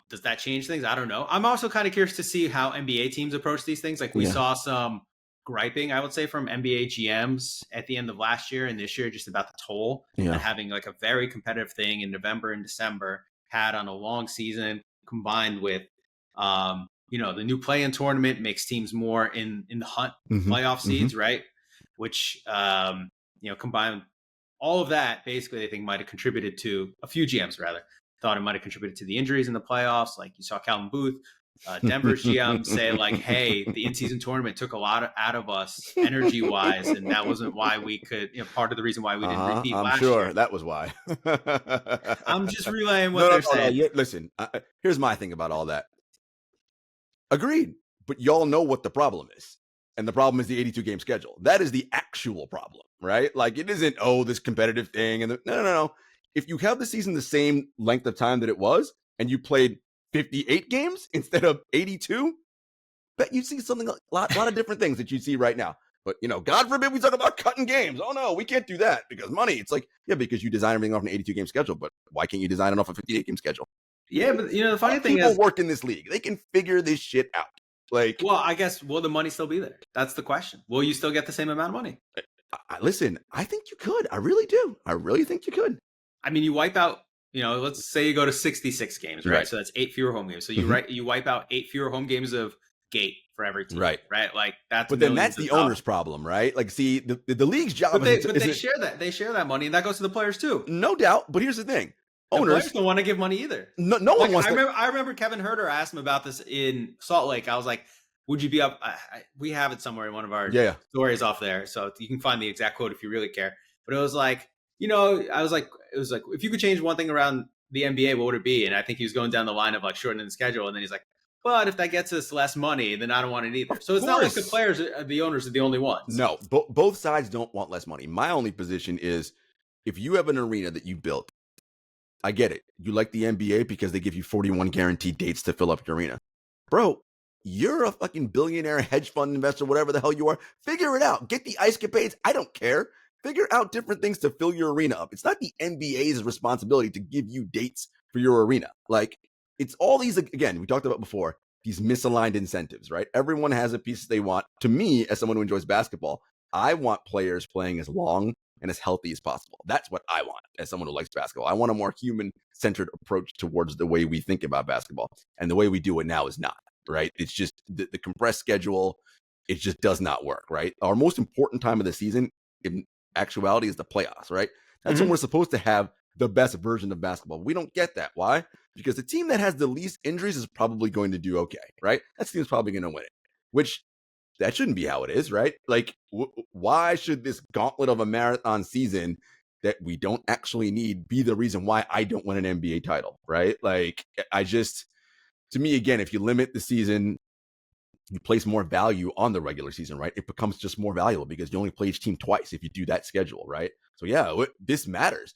Does that change things? I don't know. I'm also kind of curious to see how NBA teams approach these things. Like we saw some griping, I would say, from NBA GMs at the end of last year and this year, just about the toll and having like a very competitive thing in November and December had on a long season combined with, the new play-in tournament makes teams more in the hunt playoff seeds, right? Which, combined all of that, basically, I think might have contributed to a few GMs rather thought it might have contributed to the injuries in the playoffs. Like you saw Calvin Booth, Denver's GM say like, hey, the in-season tournament took a lot out of us energy-wise, and that wasn't why we could, part of the reason why we didn't repeat I'm last sure year. that was why. I'm just relaying what they're saying. No. Listen, here's my thing about all that. Agreed, but y'all know what the problem is. And the problem is the 82-game schedule. That is the actual problem, right? Like, it isn't, this competitive thing. And no. If you have the season the same length of time that it was, and you played 58 games instead of 82, bet you'd see something, a lot of different things that you see right now. But, God forbid we talk about cutting games. Oh, no, we can't do that because money. It's like, yeah, because you design everything off an 82-game schedule. But why can't you design it off a 58-game schedule? Yeah, but, the funny thing is, people work in this league. They can figure this shit out. Like, well, I guess, will the money still be there? That's the question. Will you still get the same amount of money? Listen, I think you could. I really do. I really think you could. I mean, you wipe out, let's say you go to 66 games, right? So that's 8 fewer home games. So you wipe out 8 fewer home games of gate for every team, right? Like that's. But then that's the owner's problem, right? Like, see, the league's job. But they share that. They share that money, and that goes to the players too. No doubt. But here's the thing. Owners, the players don't want to give money either. No one wants. I remember Kevin Herter asked him about this in Salt Lake. I was like, "Would you be up?" We have it somewhere in one of our stories off there, so you can find the exact quote if you really care. But it was like, I was like, it was like, if you could change one thing around the NBA, what would it be? And I think he was going down the line of like shortening the schedule, and then he's like, but if that gets us less money, then I don't want it either. So it's not like the players, the owners are the only ones. No, both sides don't want less money. My only position is, if you have an arena that you built, I get it. You like the NBA because they give you 41 guaranteed dates to fill up your arena. Bro, you're a fucking billionaire, hedge fund investor, whatever the hell you are. Figure it out. Get the ice capades. I don't care. Figure out different things to fill your arena up. It's not the NBA's responsibility to give you dates for your arena. Like, it's all these, again, we talked about before, these misaligned incentives, right? Everyone has a piece they want. To me, as someone who enjoys basketball, I want players playing as long and as healthy as possible. That's what I want as someone who likes basketball. I want a more human-centered approach towards the way we think about basketball. And the way we do it now is not, right? It's just the compressed schedule. It just does not work, right? Our most important time of the season, in actuality, is the playoffs, right? That's when we're supposed to have the best version of basketball. We don't get that. Why? Because the team that has the least injuries is probably going to do okay, right? That team's probably going to win it, which that shouldn't be how it is, right? Like, why should this gauntlet of a marathon season that we don't actually need be the reason why I don't win an NBA title, right? Like, to me, again, if you limit the season, you place more value on the regular season, right? It becomes just more valuable because you only play each team twice if you do that schedule, right? So yeah, this matters.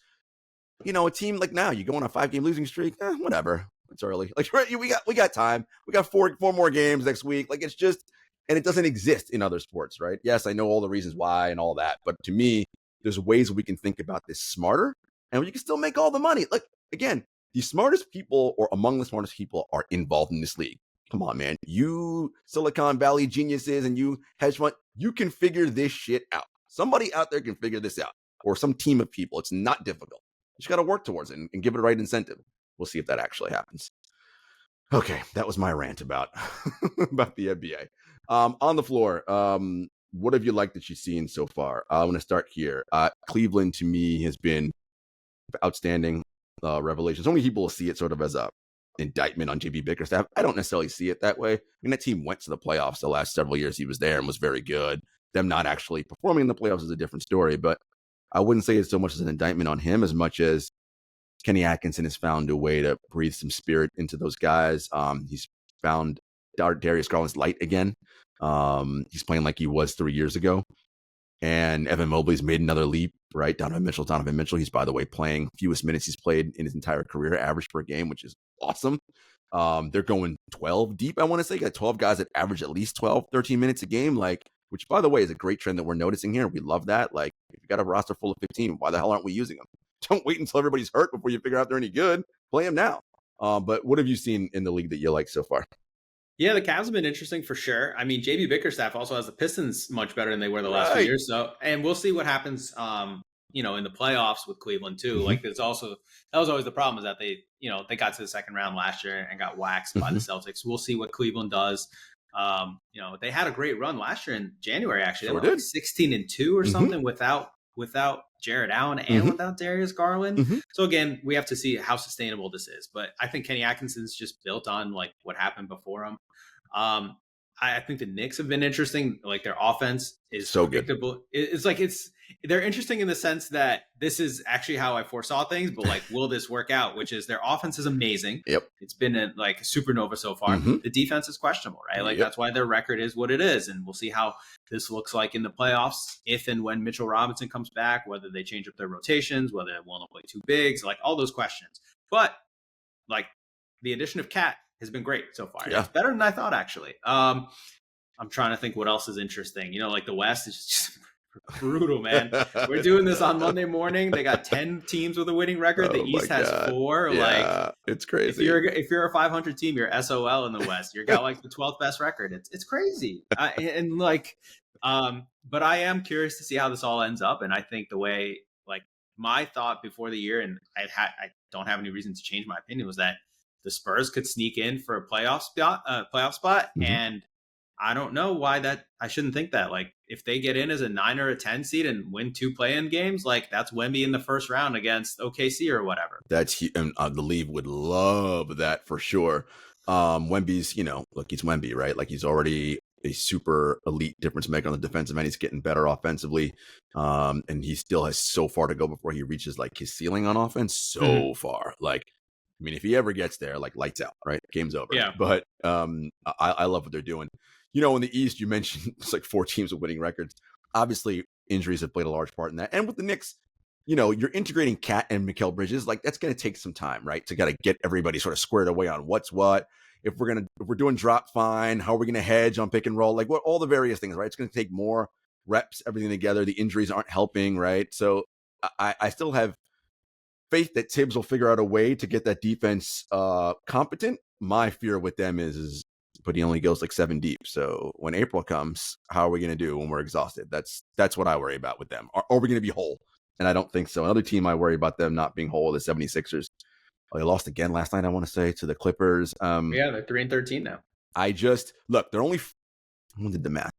A team like now, you go on a 5-game losing streak, whatever. It's early. Like, right, we got time. We got four more games next week. Like, it's just, and it doesn't exist in other sports, right? Yes, I know all the reasons why and all that, but to me, there's ways we can think about this smarter, and you can still make all the money. Like, again, the smartest people, or among the smartest people, are involved in this league. Come on, man. You Silicon Valley geniuses and you hedge fund, you can figure this shit out. Somebody out there can figure this out, or some team of people. It's not difficult. You just got to work towards it and give it the right incentive. We'll see if that actually happens. Okay, that was my rant about the NBA. On the floor, what have you liked that you've seen so far? I want to start here. Cleveland, to me, has been outstanding revelation. So many people will see it sort of as a indictment on JB Bickerstaff. I don't necessarily see it that way. I mean, that team went to the playoffs the last several years he was there and was very good. Them not actually performing in the playoffs is a different story, but I wouldn't say it's so much as an indictment on him as much as Kenny Atkinson has found a way to breathe some spirit into those guys. He's found Darius Garland's light again. He's playing like he was 3 years ago. And Evan Mobley's made another leap, right? Donovan Mitchell. He's, by the way, playing fewest minutes he's played in his entire career, average per game, which is awesome. They're going 12 deep, I want to say. Got 12 guys that average at least 12, 13 minutes a game, like, which, by the way, is a great trend that we're noticing here. We love that. Like, if you got a roster full of 15, why the hell aren't we using them? Don't wait until everybody's hurt before you figure out they're any good. Play them now. But what have you seen in the league that you like so far? Yeah, the Cavs have been interesting for sure. I mean, JB Bickerstaff also has the Pistons much better than they were the last few years. So, and we'll see what happens, in the playoffs with Cleveland too. Like, that was always the problem, is that they got to the second round last year and got waxed by the Celtics. We'll see what Cleveland does. They had a great run last year in January. Actually, they were like 16-2 or something without without Jared Allen and Mhm. without Darius Garland. Mhm. So again, we have to see how sustainable this is. But I think Kenny Atkinson's just built on like what happened before him. Um, I think the Knicks have been interesting. Like their offense is So good. predictable. It's like they're interesting in the sense that this is actually how I foresaw things, but like, will this work out? Which is their offense is amazing. Yep. It's been a like supernova so far. Mhm. The defense is questionable, right? Like Yep. that's why their record is what it is, and we'll see how this looks like in the playoffs if and when Mitchell Robinson comes back. Whether they change up their rotations, whether they want to play two bigs, like all those questions. But like the addition of Cat has been great so far. Yeah. It's better than I thought, actually. I'm trying to think what else is interesting. You know, like the West is just brutal, man. We're doing this on Monday morning. They got 10 teams with a winning record. The East has 4. Yeah, like it's crazy. If you're a 500 team, you're SOL in the West. You got like the 12th best record. It's crazy. But I am curious to see how this all ends up. And I think the way like my thought before the year, and I don't have any reason to change my opinion, was that the Spurs could sneak in for a playoff spot, Mhm. and I don't know why that I shouldn't think that. Like if they get in as a 9 or a 10 seed and win 2 play-in games, like that's Wemby in the first round against OKC or whatever. And the league would love that for sure. Wemby's, look, he's Wemby, right? Like he's already a super elite difference maker on the defensive end. He's getting better offensively. And he still has so far to go before he reaches like his ceiling on offense. So far. Like, I mean, if he ever gets there, like lights out, right? Game's over. Yeah. But I love what they're doing. In the East, you mentioned it's like 4 teams with winning records. Obviously, injuries have played a large part in that. And with the Knicks, you're integrating Cat and Mikal Bridges. Like that's going to take some time, right? To kind of get everybody sort of squared away on what's what. If we're doing drop fine, how are we going to hedge on pick and roll? Like what all the various things, right? It's going to take more reps, everything together. The injuries aren't helping, right? So I still have faith that Tibbs will figure out a way to get that defense competent. My fear with them is but he only goes like 7 deep. So when April comes, how are we going to do when we're exhausted? That's what I worry about with them. Are we going to be whole? And I don't think so. Another team I worry about them not being whole, the 76ers. They lost again last night, I want to say, to the Clippers. Yeah, they're 3-13 now. They're only, when did the math?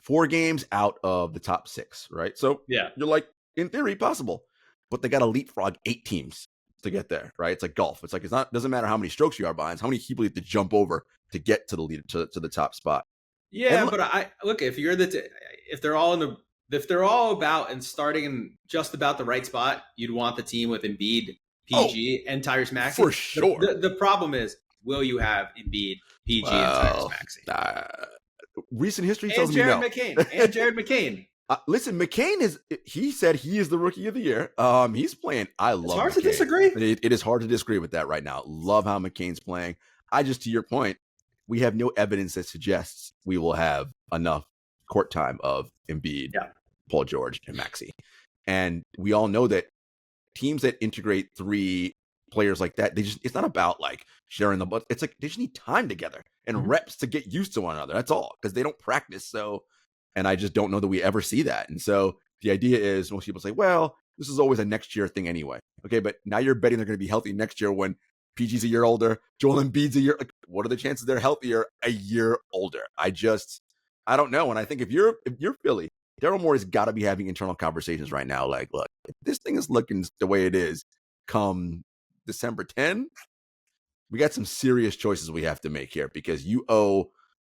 4 games out of the top 6, right? So yeah, you're like, in theory, possible. But they got to leapfrog 8 teams to get there, right? It's like golf. It's like doesn't matter how many strokes you are behind, it's how many people you have to jump over to get to the lead to the top spot. Yeah, but I look, if they're all about and starting in just about the right spot, you'd want the team with Embiid, PG, and Tyrese Maxey. For sure. The problem is, will you have Embiid, PG, and Tyrese Maxey? Recent history tells me no. And Jared McCain. Listen, McCain he said he is the rookie of the year. He's playing. I love. It's hard McCain. To disagree. It is hard to disagree with that right now. Love how McCain's playing. To your point, we have no evidence that suggests we will have enough court time of Embiid, Paul George, and Maxey. And we all know that teams that integrate 3 players like that, it's not about like sharing the ball. It's like they just need time together and reps to get used to one another. That's all, because they don't practice. So, and I just don't know that we ever see that. And so the idea is most people say, well, this is always a next year thing anyway. Okay, but now you're betting they're going to be healthy next year when PG's a year older, Joel Embiid's a year. Like, what are the chances they're healthier a year older? I don't know. And I think if you're Philly, Daryl Morey's got to be having internal conversations right now. Like, look, if this thing is looking the way it is come December 10, we got some serious choices we have to make here, because you owe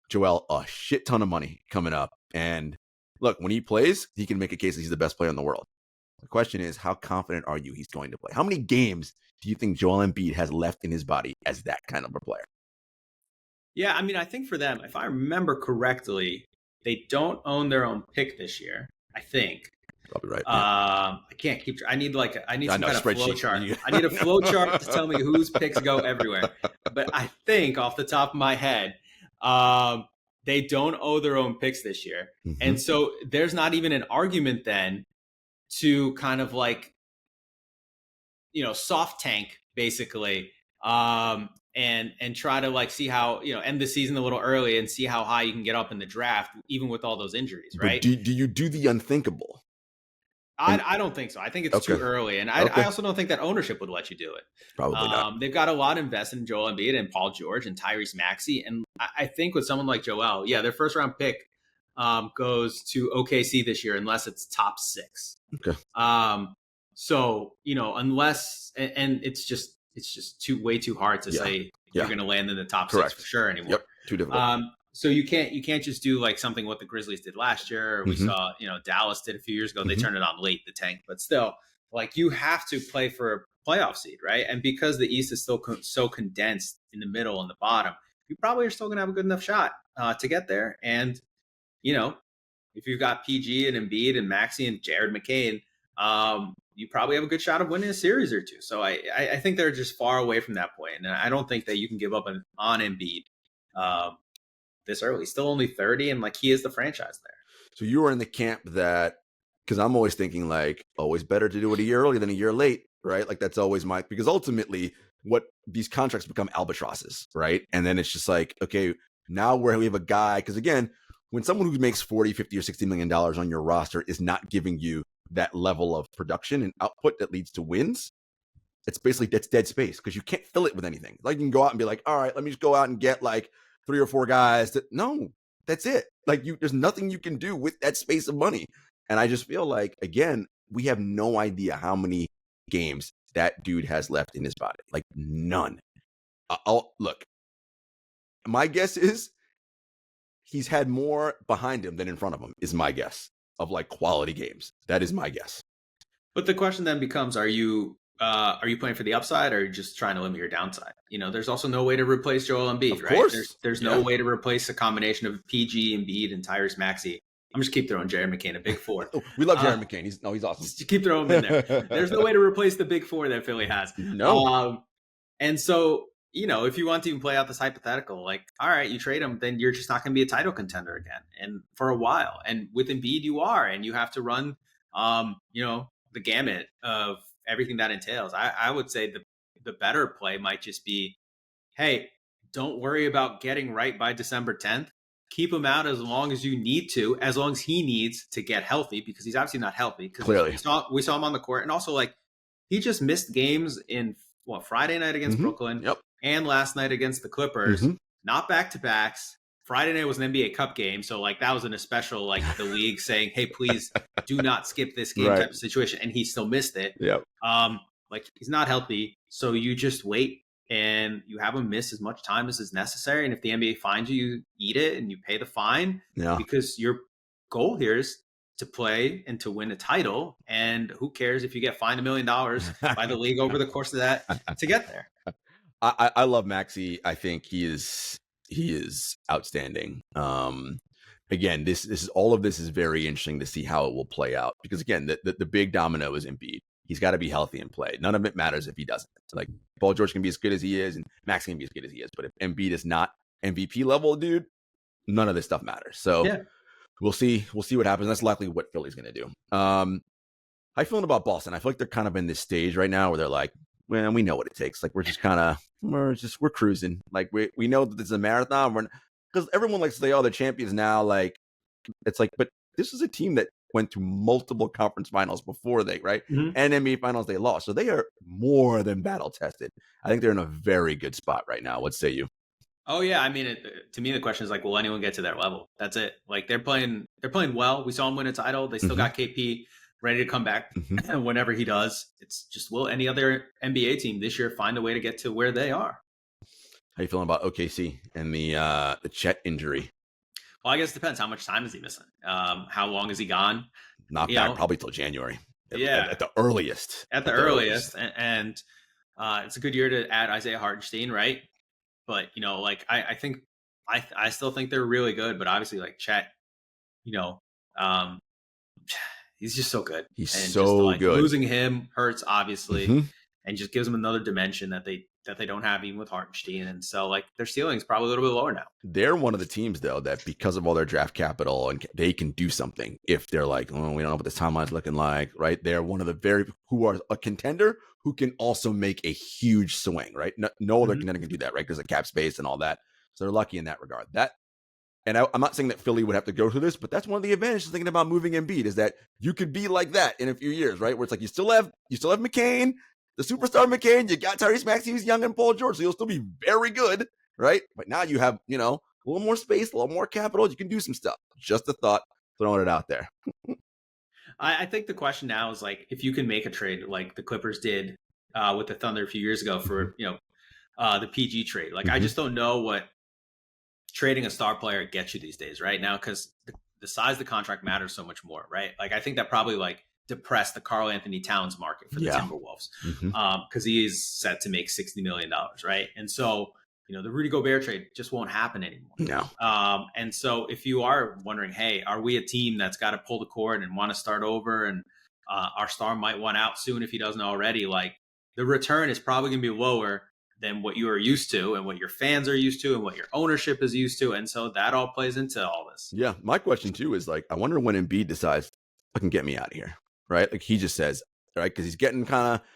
Joel a shit ton of money coming up. And look, when he plays, he can make a case that he's the best player in the world. The question is, how confident are you he's going to play? How many games do you think Joel Embiid has left in his body as that kind of a player? Yeah, I mean, I think for them, if I remember correctly, they don't own their own pick this year, I think. Probably right. I can't keep. I need some kind of flow chart. Yeah. I need a flow chart to tell me whose picks go everywhere. But I think off the top of my head, they don't owe their own picks this year, and so there's not even an argument then to kind of like, soft tank basically, and try to like see how end the season a little early and see how high you can get up in the draft, even with all those injuries, right? But do you do the unthinkable? I don't think so. I think it's too early. And I also don't think that ownership would let you do it. Probably not. They've got a lot invested in Joel Embiid and Paul George and Tyrese Maxey. And I think with someone like Joel, their first round pick goes to OKC this year unless it's top 6. Okay. So unless and it's just way too hard to say you're going to land in the top 6 for sure anymore. Yep. Too difficult. So you can't just do like something what the Grizzlies did last year. Or we saw Dallas did a few years ago. They turned it on late, the tank, but still, like you have to play for a playoff seed, right? And because the East is still so condensed in the middle and the bottom, you probably are still going to have a good enough shot to get there. And if you've got PG and Embiid and Maxey and Jared McCain, you probably have a good shot of winning a series or two. So I think they're just far away from that point. And I don't think that you can give up on Embiid this early. He's still only 30, and like he is the franchise there. So you are in the camp that, because I'm always thinking like, always better to do it a year early than a year late, right? Like that's always because ultimately what these contracts become albatrosses, right? And then it's just like, okay, now we have a guy, because again, when someone who makes 40, 50 or $60 million on your roster is not giving you that level of production and output that leads to wins, that's dead space because you can't fill it with anything. Like you can go out and be like, all right, let me just go out and get like 3 or 4 guys. No, that's it. Like there's nothing you can do with that space of money. And I just feel like, again, we have no idea how many games that dude has left in his body. Like none. Look, my guess is he's had more behind him than in front of him, is my guess, of like quality games. That is my guess. But the question then becomes, are you playing for the upside, or are you just trying to limit your downside? There's also no way to replace Joel Embiid, right? Course. There's no way to replace a combination of PG, Embiid, and Tyrese Maxey. I'm just keep throwing Jared McCain, a big 4. We love Jared McCain. He's awesome. Just keep throwing him in there. There's no way to replace the big 4 that Philly has. No. And so, if you want to even play out this hypothetical, like, all right, you trade him, then you're just not going to be a title contender again, and for a while. And with Embiid, you are, and you have to run, the gamut of everything that entails. I would say the better play might just be, hey, don't worry about getting right by December 10th. Keep him out as long as you need to, as long as he needs to get healthy, because he's obviously not healthy. Clearly. We saw him on the court. And also, like, he just missed games in Friday night against Brooklyn and last night against the Clippers, not back-to-backs. Friday night was an NBA Cup game. So, like, that was in a special, like, the league saying, hey, please do not skip this game type of situation. And he still missed it. Yeah. Like, he's not healthy. So you just wait and you have him miss as much time as is necessary. And if the NBA finds you, you eat it and you pay the fine because your goal here is to play and to win a title. And who cares if you get fined $1 million by the league over the course of that to get there? I love Maxey. I think he is outstanding. Again, this is all of this is very interesting to see how it will play out, because again, the big domino is Embiid. He's got to be healthy and play. None of it matters if he doesn't. Like Paul George can be as good as he is, and Max can be as good as he is. But if Embiid is not MVP level, dude, none of this stuff matters. So we'll see. We'll see what happens. That's likely what Philly's going to do. How you feeling about Boston? I feel like they're kind of in this stage right now where they're like, well, we know what it takes. Like we're cruising. Like we know that this is a marathon. Because everyone likes to say, oh, they're champions now. Like it's like, but this is a team that went to multiple conference finals before and NBA finals they lost. So they are more than battle tested. I think they're in a very good spot right now. What say you? Oh yeah, I mean, to me the question is like, will anyone get to their level? That's it. Like they're playing well. We saw them win a title. They still got KP ready to come back whenever he does. It's just, will any other NBA team this year find a way to get to where they are? How you feeling about OKC and the Chet injury? Well, I guess it depends. How much time is he missing? How long is he gone? Not back, probably till January. At the earliest. At the earliest. And it's a good year to add Isaiah Hartenstein, right? But, I think I still think they're really good. But obviously, like Chet, he's just so good. He's so good. Losing him hurts, obviously, and just gives them another dimension that they don't have even with Hartenstein. And so, like, their ceiling is probably a little bit lower now. They're one of the teams, though, that because of all their draft capital, and they can do something if they're like, oh, we don't know what this timeline's looking like, right? They're one of the who are a contender who can also make a huge swing, right? No other contender can do that, right? Because of cap space and all that. So they're lucky in that regard. And I'm not saying that Philly would have to go through this, but that's one of the advantages thinking about moving Embiid, is that you could be like that in a few years, right? Where it's like you still have McCain, the superstar McCain, you got Tyrese Maxey, who's young, and Paul George, so you'll still be very good, right? But now you have, a little more space, a little more capital, you can do some stuff. Just a thought, throwing it out there. I think the question now is like if you can make a trade like the Clippers did with the Thunder a few years ago for the PG trade. Like I just don't know what trading a star player gets you these days, right? Now because the size of the contract matters so much more, right? Like I think that probably like depressed the Karl Anthony Towns market for the Timberwolves because he is set to make $60 million, right? And so the Rudy Gobert trade just won't happen anymore. No. And so if you are wondering, hey, are we a team that's got to pull the cord and want to start over and our star might want out soon if he doesn't already, like the return is probably going to be lower than what you are used to and what your fans are used to and what your ownership is used to. And so that all plays into all this. Yeah. My question too is like, I wonder when Embiid decides, fucking get me out of here, right? Like he just says, right? Because he's getting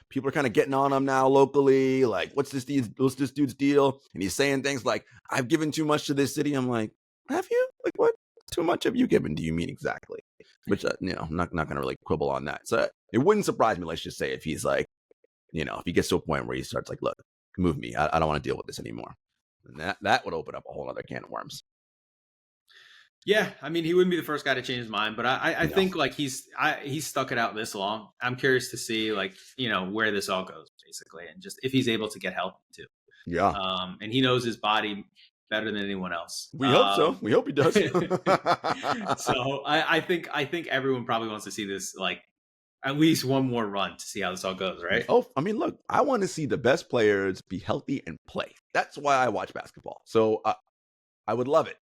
people are kind of getting on him now locally. Like, what's this dude's deal? And he's saying things like, I've given too much to this city. I'm like, have you? Like, what too much have you given? Do you mean exactly? Which, I'm not going to really quibble on that. So it wouldn't surprise me, let's just say, if he's like, if he gets to a point where he starts like, look, move me. I don't want to deal with this anymore. And that would open up a whole other can of worms. Yeah, I mean, he wouldn't be the first guy to change his mind, but I think like he's stuck it out this long. I'm curious to see like where this all goes basically, and just if he's able to get help too. Yeah. And he knows his body better than anyone else. We hope so. We hope he does. So I think everyone probably wants to see this like at least one more run to see how this all goes, right? Oh, I mean, look, I want to see the best players be healthy and play. That's why I watch basketball. So I would love it.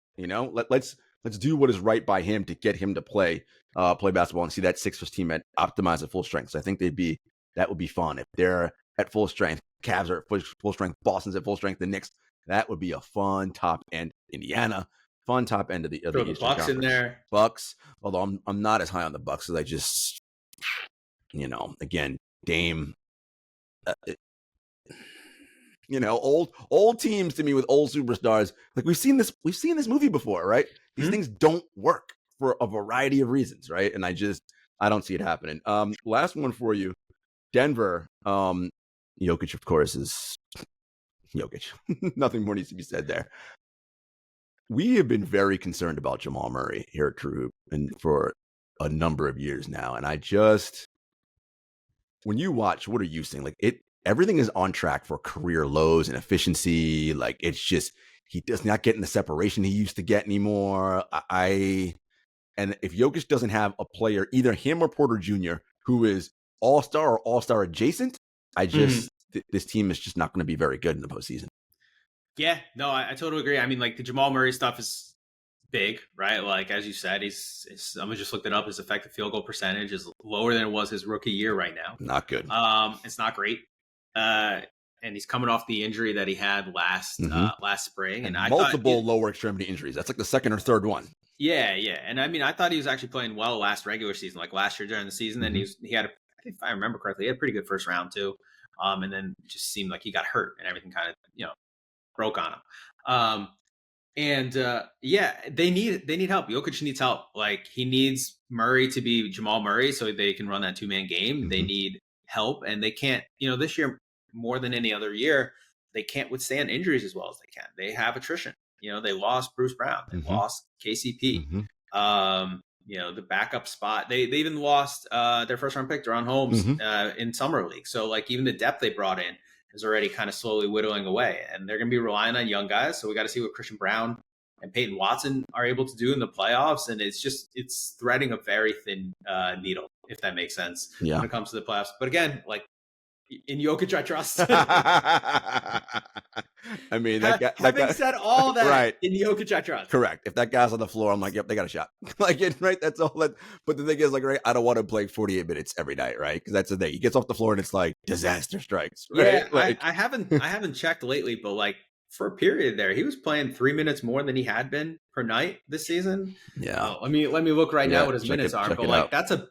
Let's do what is right by him to get him to play basketball and see that Sixers team optimize at full strength. So I think that would be fun if they're at full strength. Cavs are at full strength. Boston's at full strength. The Knicks, that would be a fun top end. Indiana, fun top end of the Throw the Eastern Bucks Conference. in there. Bucks, although I'm not as high on the Bucks as I just, again, Dame. Old teams to me with old superstars. Like we've seen this movie before, right? These things don't work for a variety of reasons, right? And I don't see it happening. Last one for you. Denver, Jokic, of course, is Jokic. Nothing more needs to be said there. We have been very concerned about Jamal Murray here at True Hoop and for a number of years now. And when you watch, what are you seeing? Like everything is on track for career lows and efficiency. Like it's just, he does not get in the separation he used to get anymore. And if Jokic doesn't have a player, either him or Porter Jr., who is all-star or all-star adjacent, this team is just not going to be very good in the postseason. Yeah, no, I totally agree. I mean, like the Jamal Murray stuff is big, right? Like as you said, I just looked it up. His effective field goal percentage is lower than it was his rookie year right now. Not good. It's not great. And he's coming off the injury that he had last spring, and multiple lower extremity injuries. That's like the second or third one. Yeah. And I mean, I thought he was actually playing well last regular season, like last year during the season. And he had, if I remember correctly, he had a pretty good first round too. And then it just seemed like he got hurt and everything kind of broke on him. They need help. Jokic needs help. Like he needs Murray to be Jamal Murray so they can run that 2-man game. They need help, and they can't. This year more than any other year, they can't withstand injuries as well as they can. They have attrition. They lost Bruce Brown. They lost KCP. The backup spot. They even lost their first round pick, Deron Holmes, in summer league. So like even the depth they brought in is already kind of slowly whittling away, and they're going to be relying on young guys. So we got to see what Christian Brown and Peyton Watson are able to do in the playoffs. And it's threading a very thin needle, if that makes sense when it comes to the playoffs. But again, like in Jokic, I trust. I mean, having said all that, right. In Jokic, I trust. Correct. If that guy's on the floor, I'm like, yep, they got a shot. Right? That's all that. But the thing is, like, right, I don't want to play 48 minutes every night, right? Because that's the thing. He gets off the floor and it's like disaster strikes. Right? Yeah, I haven't checked lately, but like for a period there, he was playing 3 minutes more than he had been per night this season. Yeah. Let me look right now what his minutes are. But like that's a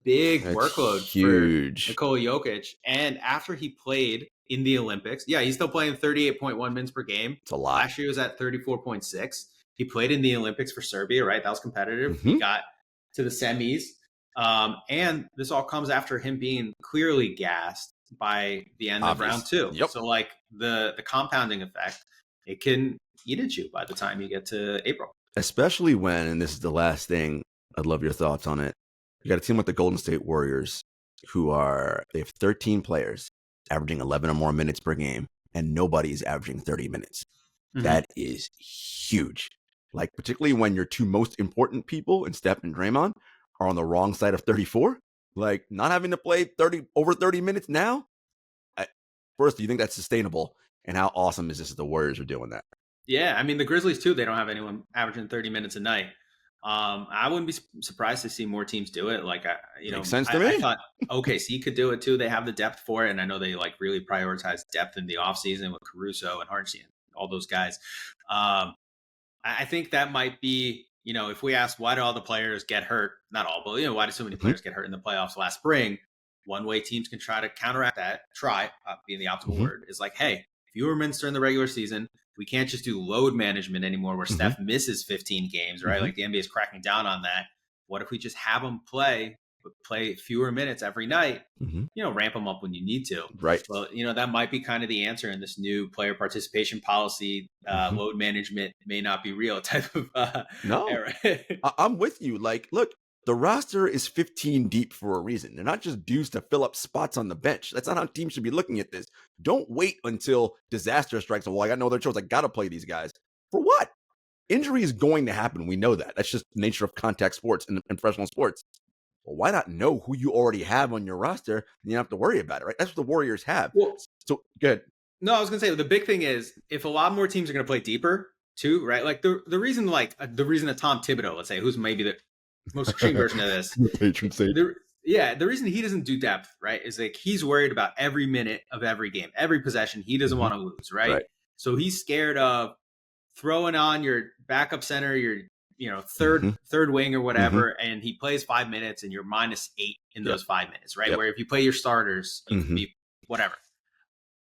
big workload. Huge. For Nikola Jokic. And after he played in the Olympics, he's still playing 38.1 minutes per game. It's a lot. Last year he was at 34.6. He played in the Olympics for Serbia, right? That was competitive. He got to the semis. And this all comes after him being clearly gassed by the end of round 2. Yep. So like the compounding effect, it can eat at you by the time you get to April. Especially when, and this is the last thing, I'd love your thoughts on it. You got a team like the Golden State Warriors they have 13 players averaging 11 or more minutes per game, and nobody's averaging 30 minutes. That is huge. Like, particularly when your two most important people in Steph and Draymond are on the wrong side of 34. Like, not having to play over 30 minutes now. First, do you think that's sustainable? And how awesome is this that the Warriors are doing that? Yeah, I mean the Grizzlies too. They don't have anyone averaging 30 minutes a night. I wouldn't be surprised to see more teams do it. Like, Makes sense to me. I thought OKC could do it too. They have the depth for it, and I know they like really prioritize depth in the offseason with Caruso and Hartsey and all those guys. I think that might be, if we ask why do all the players get hurt, not all, but why do so many players get hurt in the playoffs last spring? One way teams can try to counteract that, being the optimal word, is like, hey, fewer minutes during the regular season. We can't just do load management anymore where Steph misses 15 games, right? Like the NBA is cracking down on that. What if we just have them play fewer minutes every night, ramp them up when you need to. Right. Well, that might be kind of the answer in this new player participation policy. Load management may not be real type of no. era. I'm with you. Like, look, the roster is 15 deep for a reason. They're not just dudes to fill up spots on the bench. That's not how teams should be looking at this. Don't wait until disaster strikes. Well, I got no other choice. I got to play these guys. For what? Injury is going to happen. We know that. That's just the nature of contact sports and professional sports. Well, why not know who you already have on your roster and you don't have to worry about it, right? That's what the Warriors have. Well, so good. No, I was going to say the big thing is if a lot more teams are going to play deeper too, right? Like the reason that Tom Thibodeau, let's say, who's maybe the most extreme version of this, the reason he doesn't do depth, right, is like he's worried about every minute of every game, every possession. He doesn't want to lose, right? So he's scared of throwing on your backup center, your third wing or whatever, and he plays 5 minutes and you're -8 in those 5 minutes, right? Where if you play your starters, you can be whatever.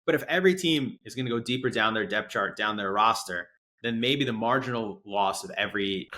But if every team is going to go deeper down their depth chart, down their roster, then maybe the marginal loss of every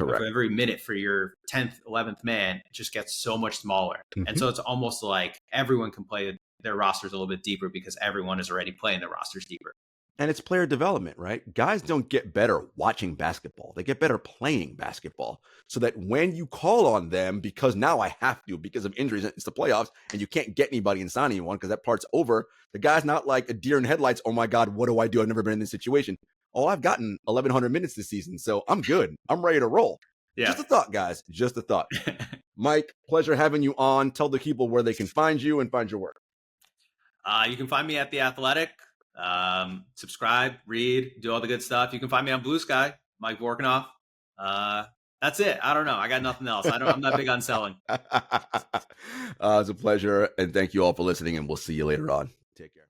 minute for your 10th, 11th man just gets so much smaller. And so it's almost like everyone can play their rosters a little bit deeper because everyone is already playing their rosters deeper. And it's player development, right? Guys don't get better watching basketball. They get better playing basketball. So that when you call on them, because now I have to, because of injuries, it's the playoffs, and you can't get anybody and sign anyone because that part's over, the guy's not like a deer in headlights. Oh my God, what do I do? I've never been in this situation. Oh, I've gotten 1,100 minutes this season, so I'm good. I'm ready to roll. Yeah. Just a thought, guys. Just a thought. Mike, pleasure having you on. Tell the people where they can find you and find your work. You can find me at The Athletic. Subscribe, read, do all the good stuff. You can find me on Blue Sky, Mike Vorkunov. That's it. I don't know. I got nothing else. I'm not big on selling. It's a pleasure. And thank you all for listening, and we'll see you later on. Take care.